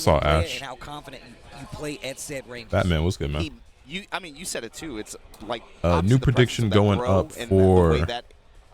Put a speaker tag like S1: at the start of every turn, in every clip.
S1: Saw
S2: play
S1: Ash.
S2: and how confident you play at said ranges.
S1: Batman, what's good, man?
S3: I mean, you said it too. It's like
S1: new prediction going up for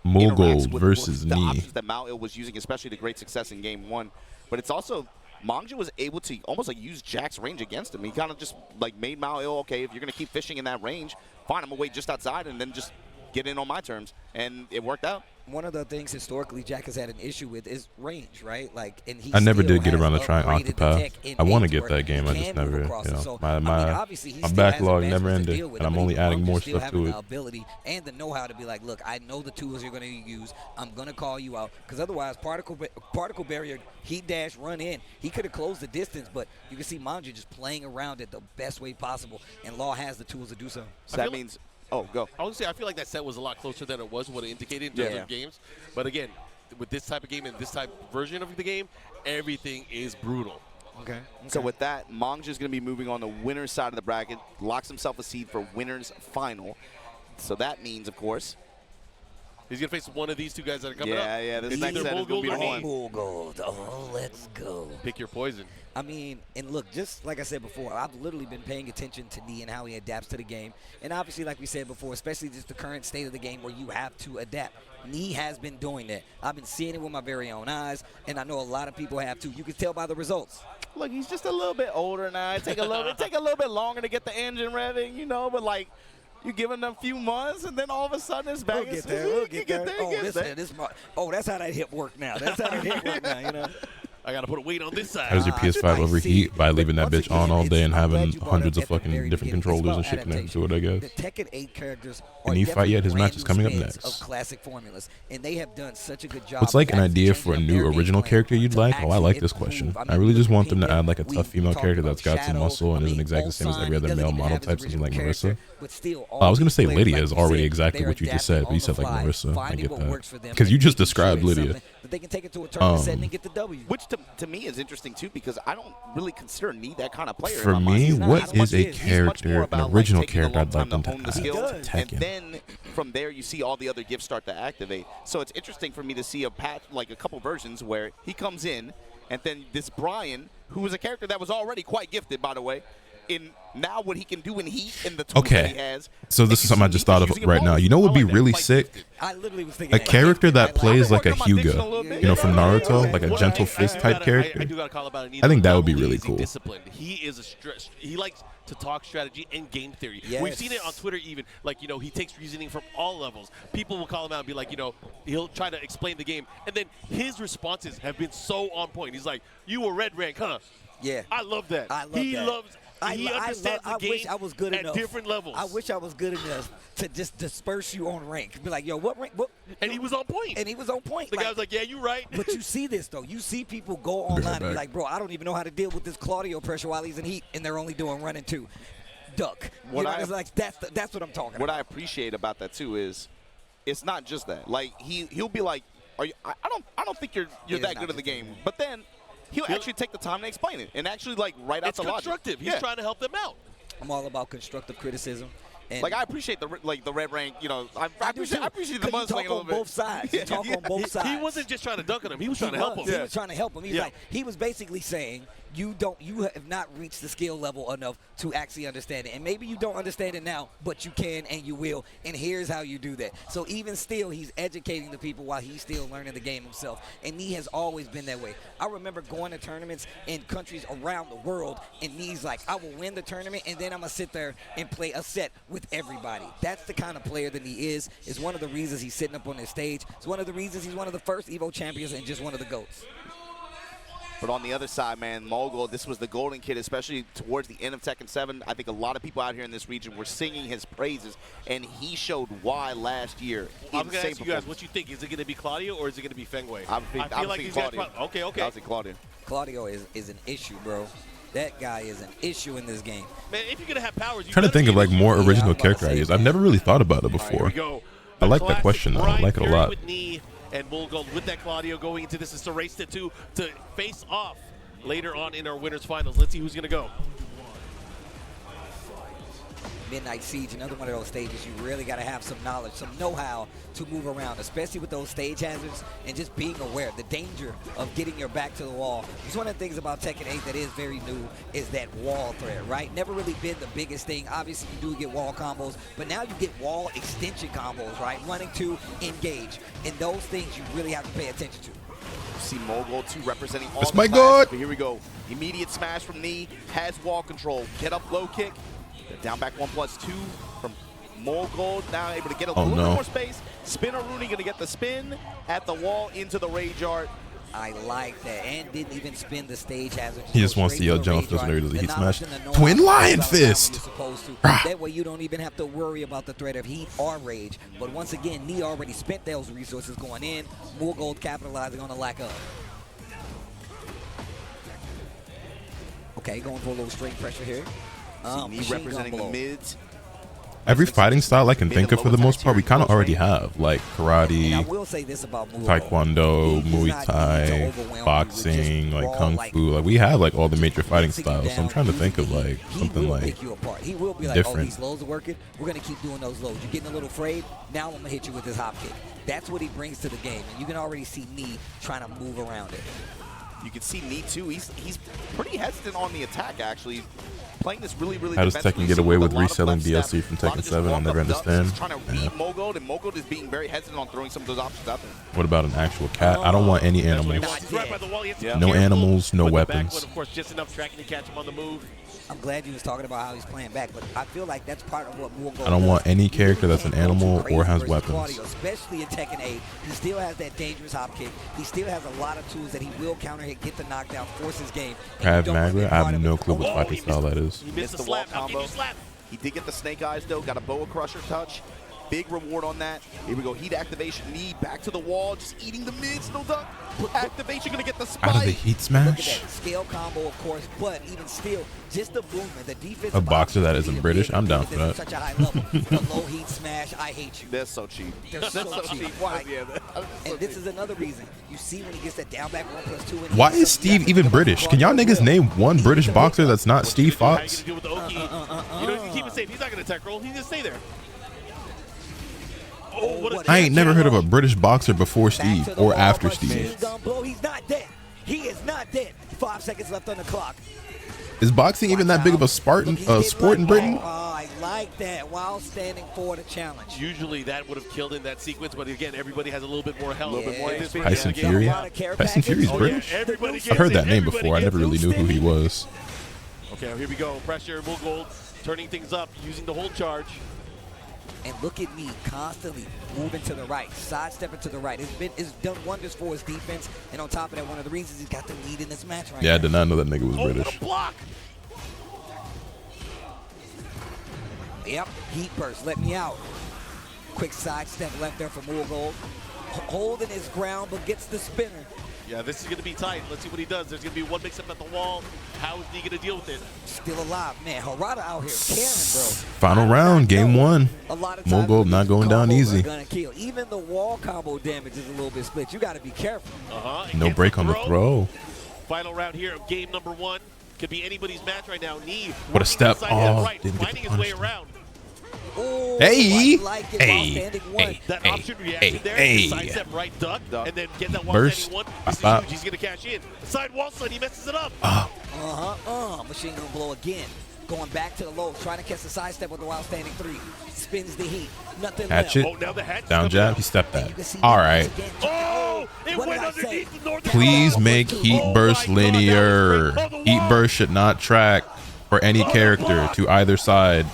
S1: Mogul versus
S3: the
S1: Knee.
S3: options that Mao was using, especially to great success in game 1. But it's also Mangja was able to almost like use Jack's range against him. He kind of just like made Mao okay, if you're gonna keep fishing in that range, fine, I'm gonna wait just outside and then just get in on my terms, and it worked out.
S2: One of the things historically Jack has had an issue with is range, right? Like, and he
S1: I never
S2: still
S1: did get
S2: has
S1: around to trying
S2: upgraded the
S1: Octopath.
S2: tech in
S1: I want to
S2: games
S1: get
S2: where
S1: that game.
S2: he
S1: I just
S2: can
S1: never,
S2: move
S1: you
S2: across it.
S1: know,
S2: So,
S1: my
S2: obviously he still has
S1: backlog
S2: advancements
S1: never
S2: to
S1: ended,
S2: deal with
S1: and
S2: it,
S1: I'm
S2: but
S1: only
S2: even
S1: adding
S2: Mangja
S1: more
S2: still
S1: stuff
S2: having
S1: to
S2: the
S1: it.
S2: ability and the know-how to be like, look, I know the tools you're going to use. I'm going to call you out, because otherwise particle barrier, heat dash, run in. He could have closed the distance, but you can see Mangja just playing around it the best way possible, and Law has the tools to do so.
S3: So that means. Oh, go.
S4: I was gonna say, I feel like that set was a lot closer than it was what it indicated in terms of games. But again, with this type of game and this type version of the game, everything is brutal.
S2: Okay.
S3: So with that, Mangja is going to be moving on the winner's side of the bracket, locks himself a seed for winner's final. So that means, of course,
S4: he's going to face one of these two guys that are coming up.
S3: Yeah, this
S4: It's
S3: next
S4: either
S3: set is going to be the one.
S2: Oh, let's go.
S4: Pick your poison.
S2: I mean, and look, just like I said before, I've literally been paying attention to Knee and how he adapts to the game. And obviously, like we said before, especially just the current state of the game where you have to adapt. Knee has been doing that. I've been seeing it with my very own eyes, and I know a lot of people have too. You can tell by the results.
S3: Look, he's just a little bit older now. It take a little bit longer to get the engine revving, you know, but like, you give him a few months, and then all of a sudden it's back.
S2: We'll get there. We'll get there. That's how that hip work now. That's how that hip work now, you know.
S4: I got to put a weight on this side.
S1: How does your PS5 overheat by leaving that bitch on all day and having hundreds of fucking different controllers and shit connected to it, I guess?
S2: The Tekken 8 characters
S1: are definitely yet his match is coming up next.
S2: Of classic formulas, and they have done such a good job.
S1: What's like an idea for a new original character you'd like? Oh, I like this question. I really just want them to add like a tough female character that's got some muscle and isn't exactly the same as every other male model type, something like Marissa. I was going to say Lydia is already exactly what you just said, but you said like Marissa. I get that. Because you just described Lydia.
S2: They can take it to a tournament setting and get the W.
S3: Which to me is interesting too, because I don't really consider Knee that kind of player.
S1: For me, what is a character, an original character I'd like them to add to Tekken?
S3: And then from there you see all the other gifts start to activate. So it's interesting for me to see a patch, like a couple versions where he comes in, and then this Brian, who is a character that was already quite gifted, by the way, in now what he can do in heat and the tools that he has.
S1: So this is something I just thought of right now. You know what would be really sick?
S2: I literally was thinking
S1: a character that plays like a Hyuga, you know, from Naruto, like a gentle fist type character. I think that would be really cool.
S4: He is he likes to talk strategy and game theory.
S2: Yes.
S4: We've seen it on Twitter even. Like, you know, he takes reasoning from all levels. People will call him out and be like, you know, he'll try to explain the game. And then his responses have been so on point. He's like, you were red rank, huh?
S2: Yeah.
S4: I love that.
S2: I love that.
S4: He understands the game
S2: wish I was good
S4: at
S2: enough.
S4: different levels.
S2: I wish I was good enough to just disperse you on rank. Be like, yo, what rank? What?
S4: And he was on point.
S2: And he was on point.
S4: The guy was like, yeah, you're right.
S2: But you see this, though. You see people go online and be like, bro, I don't even know how to deal with this Claudio pressure while he's in heat, and they're only doing running 2. Duck. It's like, that's what I'm talking about.
S3: What I appreciate about that, too, is it's not just that. Like, he'll be like, I don't think you're that good at the game. But then he'll actually take the time to explain it and actually, like, write out the logic.
S4: It's constructive. He's trying to help them out.
S2: I'm all about constructive criticism. And
S3: like, I appreciate the red rank, you know. I appreciate the mudslinging a little bit.
S2: Both sides. You talk on both sides.
S4: He wasn't just trying to dunk on him. He was trying to help him.
S2: He was trying to help him. He was basically saying, you have not reached the skill level enough to actually understand it. And maybe you don't understand it now, but you can and you will. And here's how you do that. So even still, he's educating the people while he's still learning the game himself. And Knee has always been that way. I remember going to tournaments in countries around the world, and Knee's like, I will win the tournament, and then I'm going to sit there and play a set with everybody. That's the kind of player that he is. It's one of the reasons he's sitting up on this stage. It's one of the reasons he's one of the first EVO champions and just one of the GOATs.
S3: But on the other side, man, Mogul, this was the golden kid, especially towards the end of Tekken 7. I think a lot of people out here in this region were singing his praises, and he showed why last year.
S4: I'm going to ask you guys what you think. Is it going to be Claudio or is it going to be Fengwei?
S3: I feel like Claudio.
S4: Okay.
S3: I think Claudio.
S2: Claudio is an issue, bro. That guy is an issue in this game.
S4: Man, if you're going to have powers,
S1: I'm trying to think of like more original character ideas. I've never really thought about it before. I like that question, though. I like it a lot.
S4: And Mogul with that Claudio going into this is to race to face off later on in our winners finals. Let's see who's going to go.
S2: Midnight Siege, another one of those stages, you really got to have some knowledge, some know-how to move around, especially with those stage hazards and just being aware. The danger of getting your back to the wall. It's one of the things about Tekken 8 that is very new is that wall threat, right? Never really been the biggest thing. Obviously, you do get wall combos, but now you get wall extension combos, right? Running to engage. And those things you really have to pay attention to.
S3: See Mogul 2 representing all
S1: That's
S3: the
S1: my
S3: smash,
S1: god.
S3: but here we go. Immediate smash from Knee, has wall control. Get up low kick. Down back 1+2 from Mogul. Now able to get a little bit more space. Spinner Rooney gonna get the spin at the wall into the Rage Art.
S2: I like that, and didn't even spin the stage hazard.
S1: He just wants to yell jump if there's no heat smash. Twin Lion Fist!
S2: That way you don't even have to worry about the threat of heat or rage. But once again, Knee already spent those resources going in. Mogul capitalizing on the lack of. Okay, going for a little straight pressure here.
S3: Knee representing the mids.
S1: Every fighting style I can think of for the most part, we kind of already have, like karate,
S2: I will say this about
S1: taekwondo, Muay Thai, boxing, like kung fu. Like we have like all the major fighting styles. So I'm trying to think of like something like
S2: he will be like,
S1: different.
S2: oh, these lows are working. We're gonna keep doing those lows. You're getting a little afraid. Now I'm gonna hit you with this hop kick. That's what he brings to the game, and you can already see Knee trying to move around it.
S3: You can see Knee too. He's pretty hesitant on the attack actually. Playing this really
S1: how does Tekken get away with reselling DLC from Tekken 7? I'll never understand.
S3: He's trying to read Mogul, and Mogul is being very hesitant on throwing some of those options out there.
S1: What about an actual cat? I don't want any animals. No animals, no weapons.
S4: Of course, just enough tracking to catch him on the move.
S2: I'm glad you was talking about how he's playing back, but I feel like that's part of what Mogul
S1: I don't want any character that's an animal or has weapons.
S2: Claudio, especially in Tekken 8, he still has that dangerous hop kick. He still has a lot of tools that he will counter hit, get the knockdown, force his game.
S1: Krav Maga, I have no clue what fighting style that is.
S3: He missed the wall combo. He did get the snake eyes though, got a boa crusher touch. Big reward on that. Here we go, heat activation, Knee back to the wall, just eating the mids, no duck. Activation gonna get the spike.
S1: Out of the heat smash.
S2: Scale combo, of course, but even still, just the movement, the defense.
S1: A boxer that isn't British, I'm down for that.
S2: Such a high level. The low heat smash, I hate you.
S3: They're so cheap.
S2: They're so cheap. Why? And this is another reason. You see when he gets that down back 1+2.
S1: Why is Steve even British? Can y'all niggas name one British boxer that's not Steve Fox?
S4: You know, keep it safe. He's not gonna attack roll. He's gonna stay there. Oh,
S1: I ain't never heard of a British boxer before Steve or after Steve.
S2: He's not dead. He is not dead. 5 seconds left on the clock.
S1: Is boxing even that big of a sport in Britain?
S2: Oh, I like that. While standing for the challenge.
S4: Usually that would have killed in that sequence, but again, everybody has a little bit more health.
S1: Tyson Fury? Tyson Fury's British? I've heard that name before. I never really knew who he was.
S4: Okay, here we go. Pressure, Mogul, turning things up, using the whole charge.
S2: And look at me constantly moving to the right, sidestepping to the right. It's done wonders for his defense. And on top of that, one of the reasons he's got the lead in this match right now.
S1: Yeah, I did not know that nigga was British.
S4: Block.
S2: Yep, heat burst, let me out. Quick sidestep left there for Mogul. Holding his ground, but gets the spinner.
S4: Yeah, this is going to be tight. Let's see what he does. There's going to be one mix-up at the wall. How is he going to deal with it?
S2: Still alive. Man, Harada out here caring, bro.
S1: Final round, game one. Mogul not going down easy.
S2: Gonna kill. Even the wall combo damage is a little bit split. You got to be careful.
S1: No break on the throw.
S4: Final round here of game number one. Could be anybody's match right now. Knee.
S1: What a step. Oh,
S4: right,
S1: didn't get
S4: finding
S1: the
S4: his way
S1: punishment.
S4: around.
S2: Ooh,
S1: Hey,
S2: like it
S1: hey,
S4: That option reaction there, side step right duck, and then get that wall
S1: burst.
S4: one. This is huge. He's going to cash in. Side wall slide, he messes it up.
S2: Machine gun blow again. Going back to the low, trying to catch the side step with the wild standing 3. Spins the heat. Nothing
S1: Hatchet.
S2: left.
S4: Oh, now the hatchet.
S1: Down jab, he stepped that. All right.
S4: Oh, it went underneath the north.
S1: Please make heat burst linear. Heat burst should not track for any character to either side.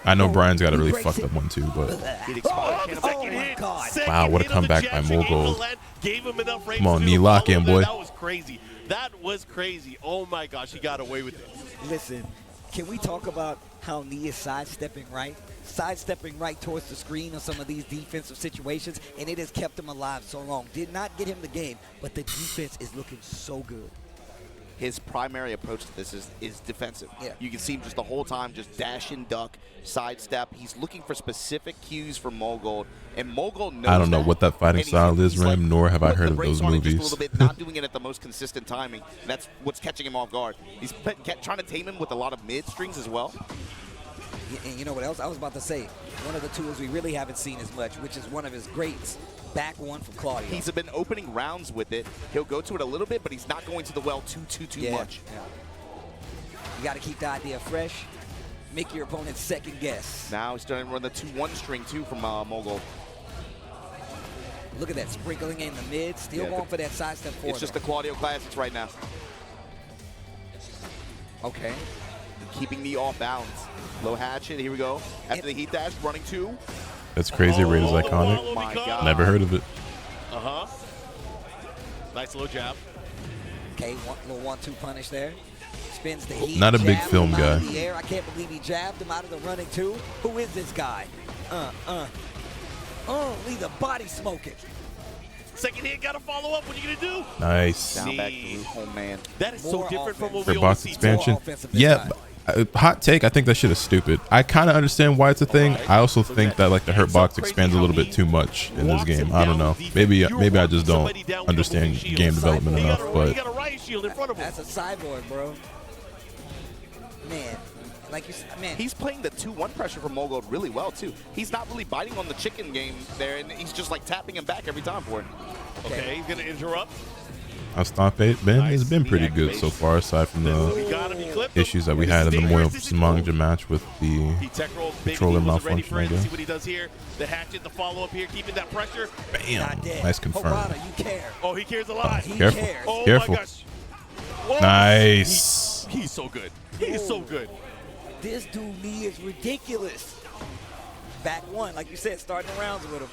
S1: I know Brian's got a really fucked up one too, but wow, what a comeback by Mogul. Come on, knee lock in, boy.
S4: That was crazy. That was crazy. Oh my gosh, he got away with it.
S2: Listen, can we talk about how Knee is sidestepping right? Sidestepping right towards the screen on some of these defensive situations, and it has kept him alive so long. Did not get him the game, but the defense is looking so good.
S3: His primary approach to this is defensive.
S2: Yeah.
S3: You can see him just the whole time, just dash and duck, sidestep. He's looking for specific cues from Mogul, and Mogul knows
S1: I don't know
S3: that,
S1: what that fighting style is,
S3: like,
S1: Ram, nor have I heard
S3: the
S1: of
S3: brakes
S1: those
S3: on it just a
S1: movies.
S3: little bit, not doing it at the most consistent timing. That's what's catching him off guard. He's trying to tame him with a lot of mid strings as well.
S2: And you know what else? I was about to say, one of the tools we really haven't seen as much, which is one of his greats, back one from Claudio.
S3: He's been opening rounds with it. He'll go to it a little bit, but he's not going to the well too much.
S2: Yeah. You got to keep the idea fresh. Make your opponent second guess.
S3: Now he's starting to run the 2-1 string too from Mogul.
S2: Look at that, sprinkling in the mid, still going for that sidestep forward.
S3: It's just the Claudio Classics right now.
S2: Okay.
S3: Keeping me off balance. Low hatchet, here we go. After the heat dash, running 2.
S1: That's crazy. Raid is iconic.
S3: Oh my God.
S1: Never heard of it.
S4: Uh-huh. Nice low jab.
S2: Okay, little 1-2 punish there. Spins the heat.
S1: Not a big
S2: jab
S1: film
S2: him out
S1: guy.
S2: of the air. I can't believe he jabbed him out of the running 2. Who is this guy? Leave the body smoking.
S4: Second hit, gotta follow up. What are you gonna do?
S1: Nice.
S3: Down back through home man.
S4: That is
S2: More
S4: so different from what
S1: For
S4: we
S1: box
S4: always see.
S1: expansion.
S2: More offensive this
S1: Yeah.
S2: time.
S1: Hot take, I think that shit is stupid. I kind of understand why it's a thing. I also think that like the hurt box expands a little bit too much in this game. I don't know. Maybe I just don't understand game development enough.
S4: He
S1: But
S4: got a riot shield in front of him.
S2: That's a cyborg, bro. Man, like you said, man.
S3: He's playing the 2-1 pressure from Mogul really well too. He's not really biting on the chicken game there, and he's just like tapping him back every time for it.
S4: Okay, he's gonna interrupt.
S1: our stomp bait Ben has been pretty good so far, aside from the issues that we had in the Moyo Manja match with the controller malfunction. I guess.
S4: See what he does here. The hatchet, the follow up here, keeping that pressure.
S1: Bam! Nice confirm.
S2: Harada, you care.
S4: Oh, he cares a lot.
S2: He
S1: Careful.
S2: cares.
S4: Oh
S1: Careful.
S4: my gosh. Whoa.
S1: Nice.
S4: He's so good. He's so good.
S2: This dude knee is ridiculous. Back one, like you said, starting rounds with him.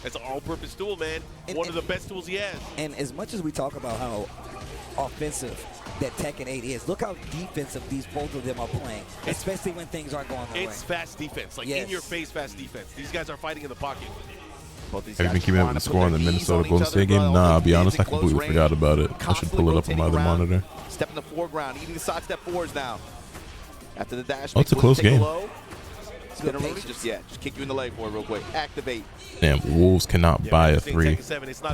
S4: That's an all-purpose tool, man. One of the best tools he has.
S2: And as much as we talk about how offensive that Tekken 8 is, look how defensive both of them are playing, especially when things aren't going their way.
S4: It's fast defense, like in-your-face fast defense. These guys are fighting in the pocket.
S1: Have you been keeping up with the score on the Minnesota Golden State game? Nah, I'll be honest, I completely forgot about it. I should pull it up on my other monitor.
S3: Step in the foreground, eating the side step forwards now. After the dash,
S1: oh, it's a close game.
S3: Just kick you in the leg for it real quick. Activate.
S1: Damn, Wolves cannot buy a 3.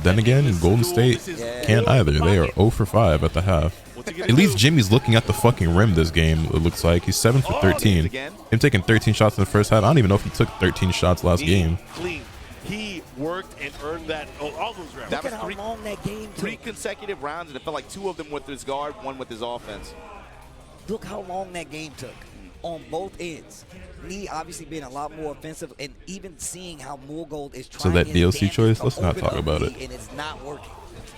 S1: Then again, Golden State can't either. They are 0 for 5 at the half. At least Jimmy's looking at the fucking rim this game, it looks like. He's 7 for 13. Him taking 13 shots in the first half. I don't even know if he took 13 shots last game.
S4: Clean. He worked and earned that all those rounds.
S3: That was
S2: how long that game took.
S3: 3 consecutive rounds, and it felt like 2 of them with his guard, 1 with his offense.
S2: Look how long that game took on both ends. Me obviously being a lot more offensive, and even seeing how Moorgold is trying.
S1: So that
S2: his
S1: DLC choice,
S2: damnedest
S1: let's
S2: to
S1: not
S2: open
S1: talk
S2: up
S1: about
S2: lead,
S1: it.
S2: and it's not working.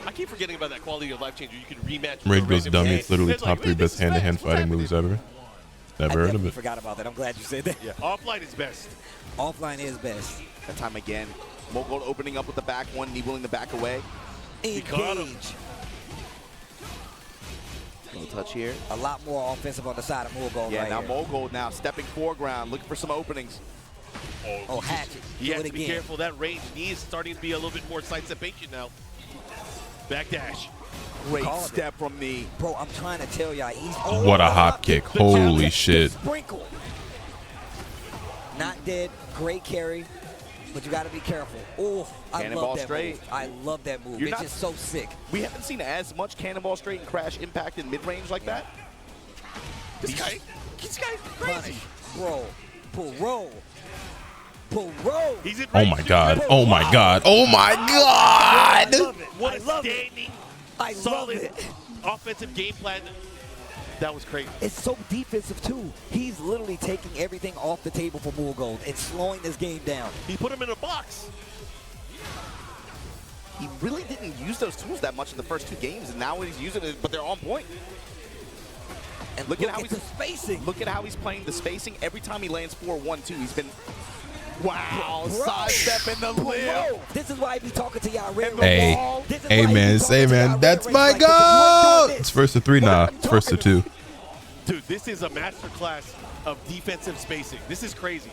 S4: I keep forgetting about that quality of life changer. You can rematch.
S1: Raid goes dummy. It's literally
S4: It's
S1: top 3 best hand-to-hand fighting moves ever. Never heard of
S2: I
S1: it.
S2: forgot about that. I'm glad you said that.
S4: Yeah, offline is best.
S2: Offline is best.
S3: That time again. Mogul opening up with the back one, knee willing to back away.
S4: got him.
S2: Engage.
S3: No touch here.
S2: A lot more offensive on the side of Moorgold
S3: Yeah,
S2: right
S3: now
S2: here.
S3: Mogul now stepping foreground, looking for some openings.
S2: Oh, hatchet.
S4: He
S2: Do
S4: has
S2: it
S4: to be
S2: again.
S4: careful. That range, he is starting to be a little bit more sidestep patient now. Back dash.
S3: Great
S2: Called
S3: step from the.
S2: Bro, I'm trying to tell y'all, he's
S1: What a hop kick. Holy shit.
S2: Sprinkle. Not dead. Great carry. But you got to be careful. Oh, I
S3: Cannonball
S2: love that
S3: straight.
S2: move. I love that move.
S3: You're
S2: It's
S3: not-
S2: just so sick.
S3: We haven't seen as much cannonball straight and crash impact in mid-range like that. This guy's crazy.
S2: Punish. Roll. Pull. Roll. Pull. Roll.
S4: He's in
S1: Oh
S4: range
S1: my
S4: to
S1: god.
S4: go.
S1: Oh my god. Oh my
S2: I
S1: god.
S2: love it.
S4: What
S2: I
S4: a
S2: love it.
S4: standing,
S2: I love
S4: solid
S2: it.
S4: offensive game plan. That was crazy.
S2: It's so defensive, too. He's literally taking everything off the table for Moorgold and slowing this game down.
S4: He put him in a box.
S3: He really didn't use those tools that much in the first 2 games, and now he's using it, but they're on point.
S2: And
S3: Look at how
S2: the
S3: he's
S2: spacing.
S3: Look at how he's playing the spacing. Every time he lands 4-1-2, he's been. Wow,
S2: Bro.
S3: side step in the
S2: Bro,
S3: lip.
S2: this is why I be talking to y'all red.
S1: Hey,
S2: This is
S1: hey
S2: why I be
S1: man,
S2: talking
S1: say
S2: to y'all
S1: man,
S2: red
S1: that's
S2: race
S1: my
S2: like this. You ain't
S1: goal.
S2: doing
S1: It's
S2: this.
S1: first to 3
S2: What
S1: nah,
S2: I'm
S1: first to
S2: talking
S1: 2.
S4: Dude, this is a masterclass of defensive spacing. This is crazy.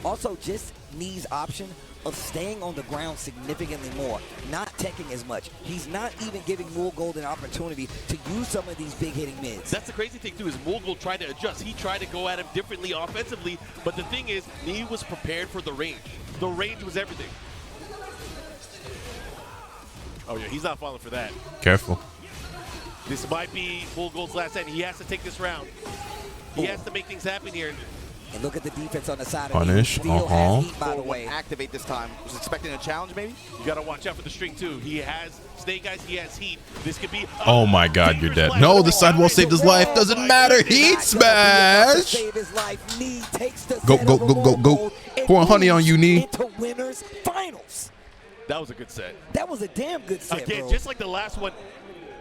S2: Also, just Knee's option of staying on the ground significantly more, not teching as much. He's not even giving Moorgold an opportunity to use some of these big hitting mids.
S4: That's the crazy thing, too, is Mogul tried to adjust. He tried to go at him differently offensively, but the thing is, he was prepared for the range. The range was everything. Oh, yeah, he's not falling for that.
S1: Careful.
S4: This might be Mogul's last end. He has to take this round. He has to make things happen here.
S2: And look at the defense on the side
S1: Punish,
S2: of Still has heat, by the way.
S3: Activate this time. Was expecting a challenge, maybe?
S4: You got to watch out for the string, too. He has Snake Eyes, he has heat. This could be...
S1: Oh my God, you're dead. No, the sidewall saved his life. Doesn't matter. Heat smash.
S2: Save his life. Knee takes the
S1: Go, go, go, go, go. Pour honey on you, Knee.
S2: Into winners finals.
S4: That was a good set.
S2: That was a damn good set,
S4: Again,
S2: bro.
S4: just like the last one,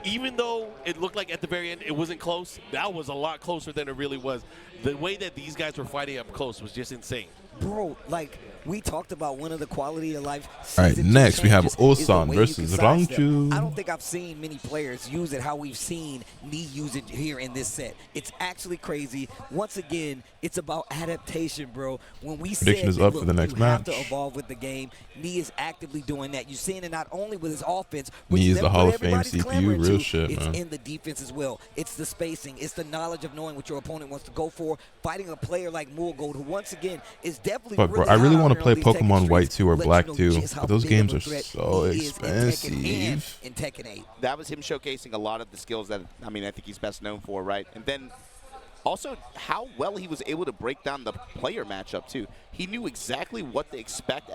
S4: even though it looked like at the very end it wasn't close, that was a lot closer than it really was. The way that these guys were fighting up close was just insane.
S2: Bro, like, we talked about one of the quality of life.
S1: All right, next we have Osan
S2: Osan
S1: versus Rangchu.
S2: I don't think I've seen many players use it how we've seen Knee use it here in this set. It's actually crazy. Once again, it's about adaptation, bro. When we
S1: Prediction is up for the next
S2: you have
S1: match.
S2: to evolve with the game. Knee is actively doing that. You're seeing it not only with his offense, but
S1: Knee is the Hall of Fame
S2: everybody's
S1: CPU,
S2: clamoring
S1: real
S2: to.
S1: shit,
S2: It's
S1: man.
S2: in the defense as well. It's the spacing. It's the knowledge of knowing what your opponent wants to go for. Fighting a player like Mulgold, who once again is definitely
S1: Fuck, bro,
S2: really
S1: I really
S2: hot
S1: want
S2: out
S1: to play
S2: here on these Tekken
S1: Pokemon White
S2: streets.
S1: 2 or
S2: Let
S1: Black
S2: you know
S1: 2,
S2: just how
S1: but those
S2: big of
S1: games
S2: a
S1: are
S2: threat
S1: so
S2: he is in Tekken and
S1: expensive.
S2: in Tekken 8.
S3: That was him showcasing a lot of the skills that, I mean, I think he's best known for, right? And then also how well he was able to break down the player matchup, too. He knew exactly what to expect.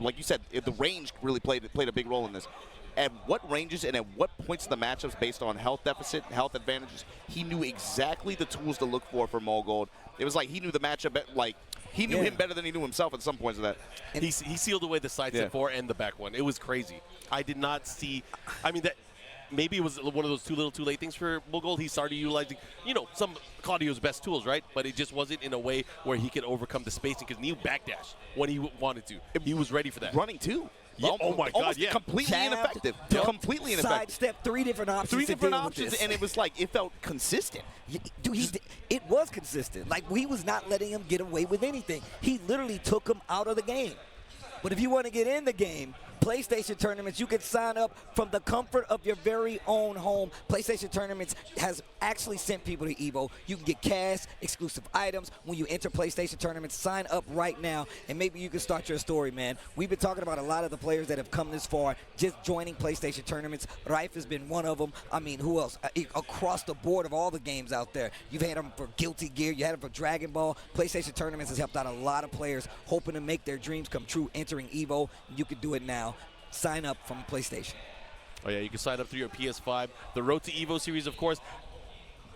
S3: Like you said, the range really played a big role in this. At what ranges and at what points of the matchups based on health deficit, health advantages, he knew exactly the tools to look for Mulgold. It was like he knew the matchup, like he knew him better than he knew himself at some points of that.
S4: He sealed away the side step 4 and the back one. It was crazy. I did not see, I mean, that maybe it was one of those too little too late things for Mulgold. He started utilizing, you know, some Claudio's best tools, right? But it just wasn't in a way where he could overcome the spacing because he backdash when he wanted to. He was ready for that.
S3: Running too.
S4: Yeah, oh my God, yeah.
S3: Completely ineffective. Completely ineffective.
S2: Sidestep, 3 different options.
S3: Three
S2: to
S3: different
S2: deal with
S3: options,
S2: this.
S3: and it was like, it felt consistent.
S2: Dude, it was consistent. Like, he was not letting him get away with anything. He literally took him out of the game. But if you want to get in the game, PlayStation tournaments, you can sign up from the comfort of your very own home. PlayStation tournaments has actually sent people to EVO. You can get cash, exclusive items when you enter PlayStation tournaments. Sign up right now, and maybe you can start your story, man. We've been talking about a lot of the players that have come this far just joining PlayStation tournaments. Rife has been one of them. I mean, who else? Across the board of all the games out there. You've had them for Guilty Gear. You had them for Dragon Ball. PlayStation tournaments has helped out a lot of players hoping to make their dreams come true entering EVO. You can do it now. Sign up from PlayStation.
S4: Oh, yeah, you can sign up through your PS5. The Road to EVO series, of course,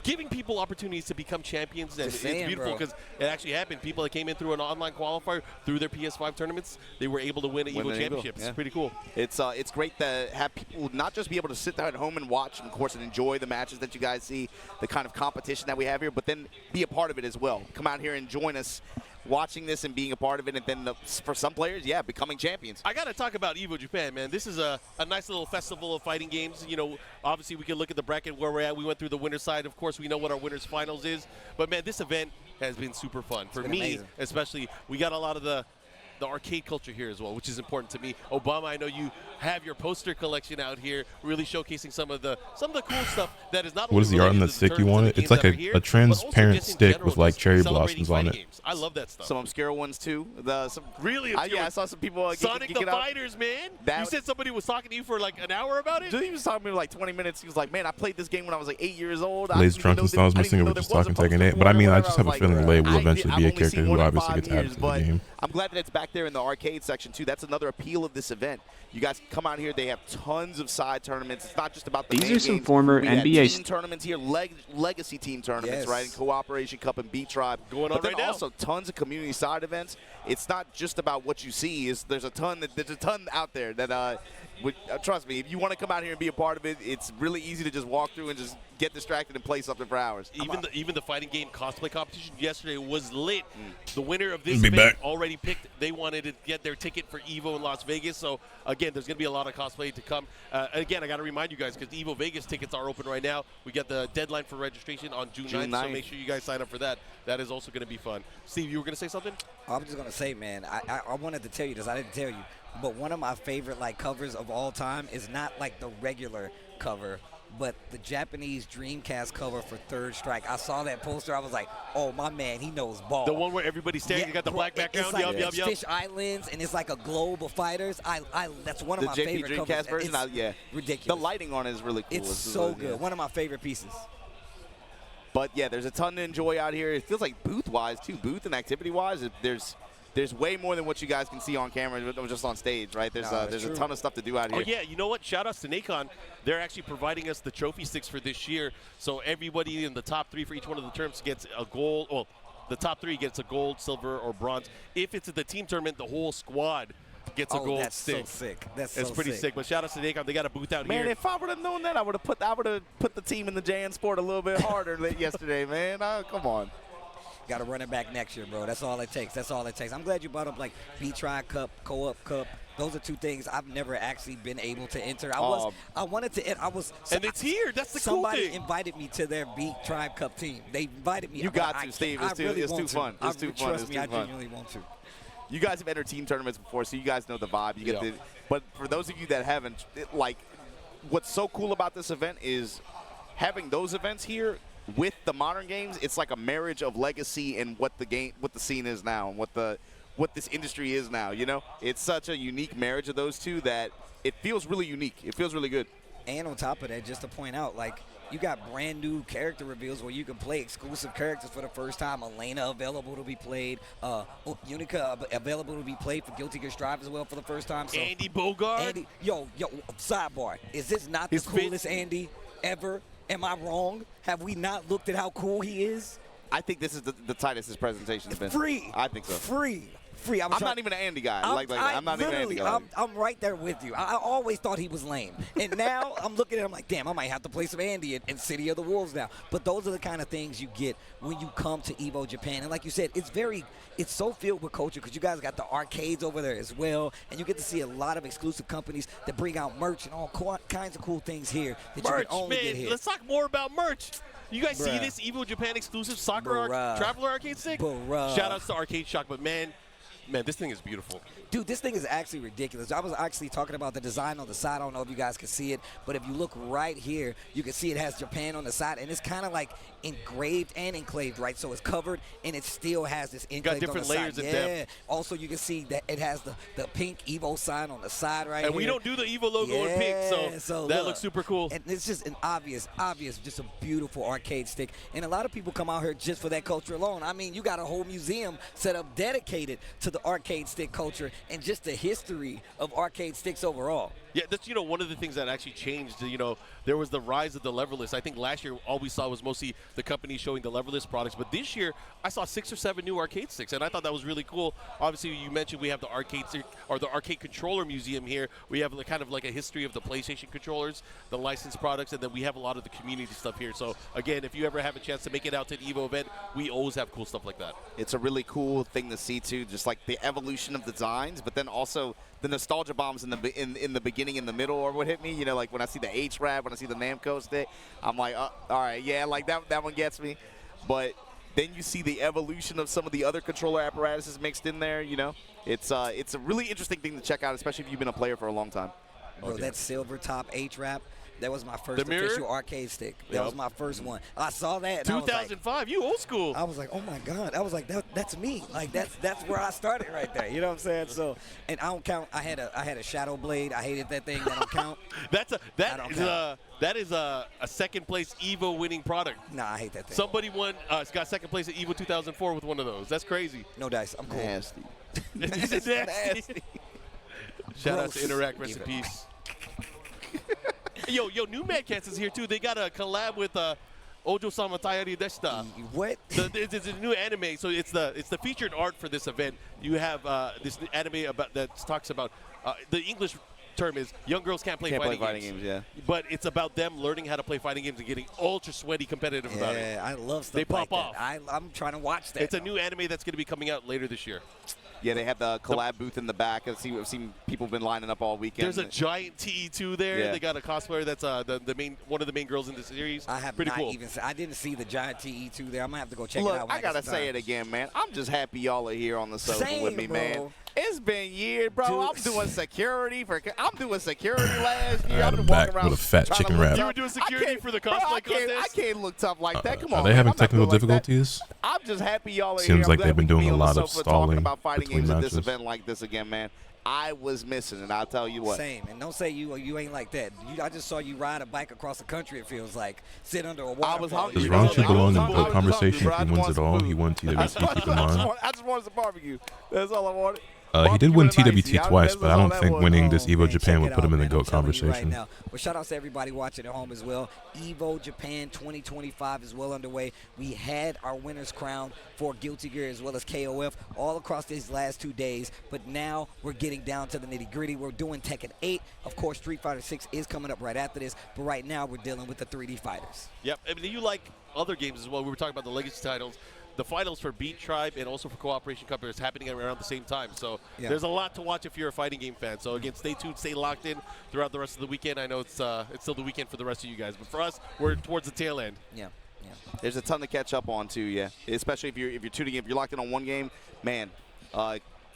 S4: giving people opportunities to become champions. And it's beautiful because it actually happened. People that came in through an online qualifier through their PS5 tournaments, they were able to win an EVO championship. It's pretty cool.
S3: It's great to have people not just be able to sit there at home and watch, and of course, and enjoy the matches that you guys see, the kind of competition that we have here, but then be a part of it as well. Come out here and join us watching this and being a part of it, and then for some players, becoming champions.
S4: I got to talk about EVO Japan, man. This is a nice little festival of fighting games. You know, obviously we can look at the bracket where we're at. We went through the winner's side. Of course, we know what our winner's finals is. But, man, this event has been super fun. For me,
S2: amazing.
S4: especially, we got a lot of the arcade culture here as well, which is important to me. Obama, I know you have your poster collection out here, really showcasing some of the cool stuff that is not only
S1: What is the art on
S4: related
S1: that
S4: to the
S1: stick you
S4: tournaments and
S1: wanted?
S4: the
S1: It's
S4: games
S1: like
S4: that are here,
S1: a transparent
S4: but also just in
S1: stick
S4: general,
S1: with like
S4: just
S1: cherry
S4: celebrating
S1: blossoms on
S4: fighting
S1: it.
S4: games. I love that stuff.
S3: Some obscure ones too.
S4: Really obscure
S3: I saw some people
S4: Sonic
S3: geeking
S4: the
S3: out.
S4: Fighters, man.
S3: That-
S4: You said somebody was talking to you for like an hour about it?
S3: Dude, he was talking to me like 20 minutes. He was like, man, I played this game when I was like 8 years old.
S1: Blaze Trunks and Styles missing it, we're just talking Tekken 8. But I mean, I just have a feeling Lay will eventually be a character who obviously gets added to the game.
S3: I'm glad that it's back there in the arcade section too. That's another appeal of this event. You guys can come out here. They have tons of side tournaments. It's not just about the
S5: These
S3: main
S5: are some
S3: games.
S5: former
S3: We got
S5: NBA
S3: team tournaments here, legacy team tournaments, right? And Cooperation Cup and Beat Tribe.
S4: Going on
S3: but then
S4: right now.
S3: also tons of community side events. It's not just about what you see. There's a ton out there that trust me, if you want to come out here and be a part of it, it's really easy to just walk through and just get distracted and play something for hours.
S4: Even the fighting game cosplay competition yesterday was lit. The winner of this
S1: Be
S4: event
S1: back.
S4: already picked. They wanted to get their ticket for EVO in Las Vegas. So again, there's going to be a lot of cosplay to come. Again, I got to remind you guys because EVO Vegas tickets are open right now. We got the deadline for registration on June 9th, so make sure you guys sign up for that. That is also going to be fun. Steve, you were going to say something?
S2: I'm just going to say, man, I wanted to tell you this. I didn't tell you. But one of my favorite covers of all time is not the regular cover, but the Japanese Dreamcast cover for Third Strike. I saw that poster. I was like, oh, my man, he knows ball.
S4: The one where everybody's staring. You got the black background.
S2: It's Fish Islands, and it's like a globe of fighters. That's one of my favorite
S3: Dreamcast
S2: covers.
S3: version,
S2: It's ridiculous.
S3: The lighting on it is really cool.
S2: It's so good. One of my favorite pieces.
S3: But yeah, there's a ton to enjoy out here. It feels like booth-wise too, booth and activity-wise. There's way more than what you guys can see on camera or just on stage, right? There's a ton of stuff to do out here.
S4: Oh yeah, you know what? Shout outs to Nacon. They're actually providing us the trophy sticks for this year. So everybody in the top 3 for each one of the terms gets a gold. Well, the top 3 gets a gold, silver, or bronze. If it's at the team tournament, the whole squad gets a gold stick.
S2: That's so sick. That's
S4: pretty sick. But shout out to Nacon. They got a booth out here.
S3: Man, if I would have known that, I would have put the team in the JN Sport a little bit harder yesterday, man. Come on.
S2: Got to run it back next year, bro. That's all it takes. That's all it takes. I'm glad you brought up like B-Tri Cup, Co-op Cup. Those are 2 things I've never actually been able to enter. I wanted to.
S4: And it's here. That's the cool thing.
S2: Somebody invited me to their Tribe Cup team. They invited me.
S3: You got to, Steve. It's too fun. It's too fun.
S2: Trust me, I genuinely want to.
S3: You guys have entered team tournaments before, so you guys know the vibe. You get but for those of you that haven't, what's so cool about this event is having those events here with the modern games. It's like a marriage of legacy and what the scene is now, and what this industry is now. You know, it's such a unique marriage of those two that it feels really unique. It feels really good.
S2: And on top of that, just to point out, like, you got brand new character reveals where you can play exclusive characters for the first time. Elena available to be played. Unica available to be played for Guilty Gear Strive as well for the first time. So
S4: Andy Bogard.
S2: Yo, sidebar. Is this not the coolest Andy ever? Am I wrong? Have we not looked at how cool he is?
S3: I think this is the tightest his presentation's been.
S2: Free.
S3: I think so.
S2: Free. I'm
S3: not even an Andy guy. I'm not even an Andy guy.
S2: I'm right there with you. I always thought he was lame. And now I'm looking at him like, damn, I might have to play some Andy in City of the Wolves now. But those are the kind of things you get when you come to EVO Japan. And like you said, it's so filled with culture because you guys got the arcades over there as well. And you get to see a lot of exclusive companies that bring out merch and all kinds of cool things here that you can only get here.
S4: Let's talk more about merch. You guys see this EVO Japan exclusive soccer Traveler arcade stick? Shout outs to Arcade Shock, but man, this thing is beautiful.
S2: Dude, this thing is actually ridiculous. I was actually talking about the design on the side. I don't know if you guys can see it, but if you look right here, you can see it has Japan on the side, and it's kind of like engraved and enclaved, right? So it's covered, and it still has this enclaved
S4: got different
S2: on the
S4: layers
S2: side.
S4: of depth.
S2: Also, you can see that it has the pink EVO sign on the side right here.
S4: And we don't do the EVO logo in pink, so that looks super cool.
S2: And it's just an obvious, just a beautiful arcade stick. And a lot of people come out here just for that culture alone. I mean, you got a whole museum set up dedicated to the arcade stick culture and just the history of arcade sticks overall.
S4: Yeah, that's, one of the things that actually changed. There was the rise of the leverless. I think last year all we saw was mostly the companies showing the leverless products. But this year I saw 6 or 7 new arcade sticks, and I thought that was really cool. Obviously, you mentioned we have the arcade stick or the arcade controller museum here. We have kind of like a history of the PlayStation controllers, the licensed products, and then we have a lot of the community stuff here. So again, if you ever have a chance to make it out to an EVO event, we always have cool stuff like that.
S3: It's a really cool thing to see too, just like the evolution of designs, but then also the nostalgia bombs in the beginning, in the middle, or what hit me. Like when I see the H-Rap, when I see the Namco stick, I'm like, all right, yeah, like that one gets me. But then you see the evolution of some of the other controller apparatuses mixed in there. It's a really interesting thing to check out, especially if you've been a player for a long time.
S2: Bro, that silver top H-Rap. That was my first official arcade stick. That was my first one. I saw that. And
S4: 2005, you old school.
S2: I was like, oh my God. I was like, that's me. Like that's where I started right there. You know what I'm saying? So, and I don't count. I had a Shadow Blade. I hated that thing. That don't count.
S4: That is a second place EVO winning product.
S2: Nah, I hate that thing.
S4: Somebody won. Got second place at EVO 2004 with one of those. That's crazy.
S2: No dice. I'm cool.
S3: Nasty.
S2: Nasty.
S4: Shout out to Interact. Rest in peace. Yo, New Mad Cats is here too. They got a collab with Ojo-sama Tayari Deshita.
S2: What?
S4: It's a new anime, so it's the featured art for this event. You have this anime that talks about the English term is young girls can't play fighting games.
S3: Yeah.
S4: But it's about them learning how to play fighting games and getting ultra sweaty competitive about it.
S2: Yeah, I love stuff
S4: they pop
S2: like
S4: off.
S2: that. I'm trying to watch that.
S4: It's a new anime that's going to be coming out later this year.
S3: Yeah, they have the collab booth in the back. I've seen people been lining up all weekend.
S4: There's a giant TE2 there.
S3: Yeah.
S4: They got a cosplayer that's one of the main girls in the series.
S2: I have
S4: pretty
S2: not
S4: cool.
S2: even. I didn't see the giant TE2 there. I'm gonna have to go check
S3: Look,
S2: it out. When
S3: I gotta say it again, man. I'm just happy y'all are here on the social with me,
S2: bro.
S3: man. It's been years, bro.
S2: Dude.
S3: I'm doing security last year.
S1: I'm back with a fat chicken wrap.
S4: You were doing security for the cosplay contest?
S3: I can't look tough like that. Come on.
S1: Are they having technical
S3: like
S1: difficulties?
S3: I'm just happy y'all are here.
S1: Seems like
S3: I'm glad
S1: they've been
S3: we can
S1: doing
S3: be
S1: a
S3: on
S1: lot
S3: the
S1: of
S3: sofa talking
S1: stalling
S3: about fighting
S1: between
S3: games at this
S1: matches.
S3: event like this again, man. I was missing, and I'll tell you what.
S2: Same, and don't say you ain't like that. I just saw you ride a bike across the country. It feels like sit under a waterfall.
S3: I was hungry.
S1: Does
S3: You know,
S1: Ronchi belong in
S3: I
S1: the
S3: was
S1: conversation
S3: hungry,
S1: if he
S3: bro. I
S1: wins
S3: just
S1: it all?
S3: wanted
S1: He
S3: some
S1: won
S3: food.
S1: TWC, keep in mind.
S3: I just wanted some barbecue. That's all I wanted.
S1: He did win TWT
S3: Barbecue
S1: twice, but I don't think winning this
S2: Oh,
S1: Evo
S2: man,
S1: Japan
S2: check
S1: would
S2: it
S1: put him
S2: out,
S1: in the
S2: man. I'm
S1: GOAT
S2: telling you right
S1: conversation.
S2: now. Well, shout out to everybody watching at home as well. Evo Japan 2025 is well underway. We had our winners crowned for Guilty Gear as well as KOF all across these last 2 days, but now we're getting down to the nitty-gritty. We're doing Tekken 8. Of course, Street Fighter 6 is coming up right after this, but right now we're dealing with the 3D fighters.
S4: Yep. I mean, you like other games as well. We were talking about the legacy titles. The finals for Beat Tribe and also for Cooperation Cup is happening around the same time. So there's a lot to watch if you're a fighting game fan. So again, stay tuned, stay locked in throughout the rest of the weekend. I know it's still the weekend for the rest of you guys, but for us, we're towards the tail end.
S2: Yeah.
S3: There's a ton to catch up on too, yeah. Especially if you're tuning in, if you're locked in on one game, man.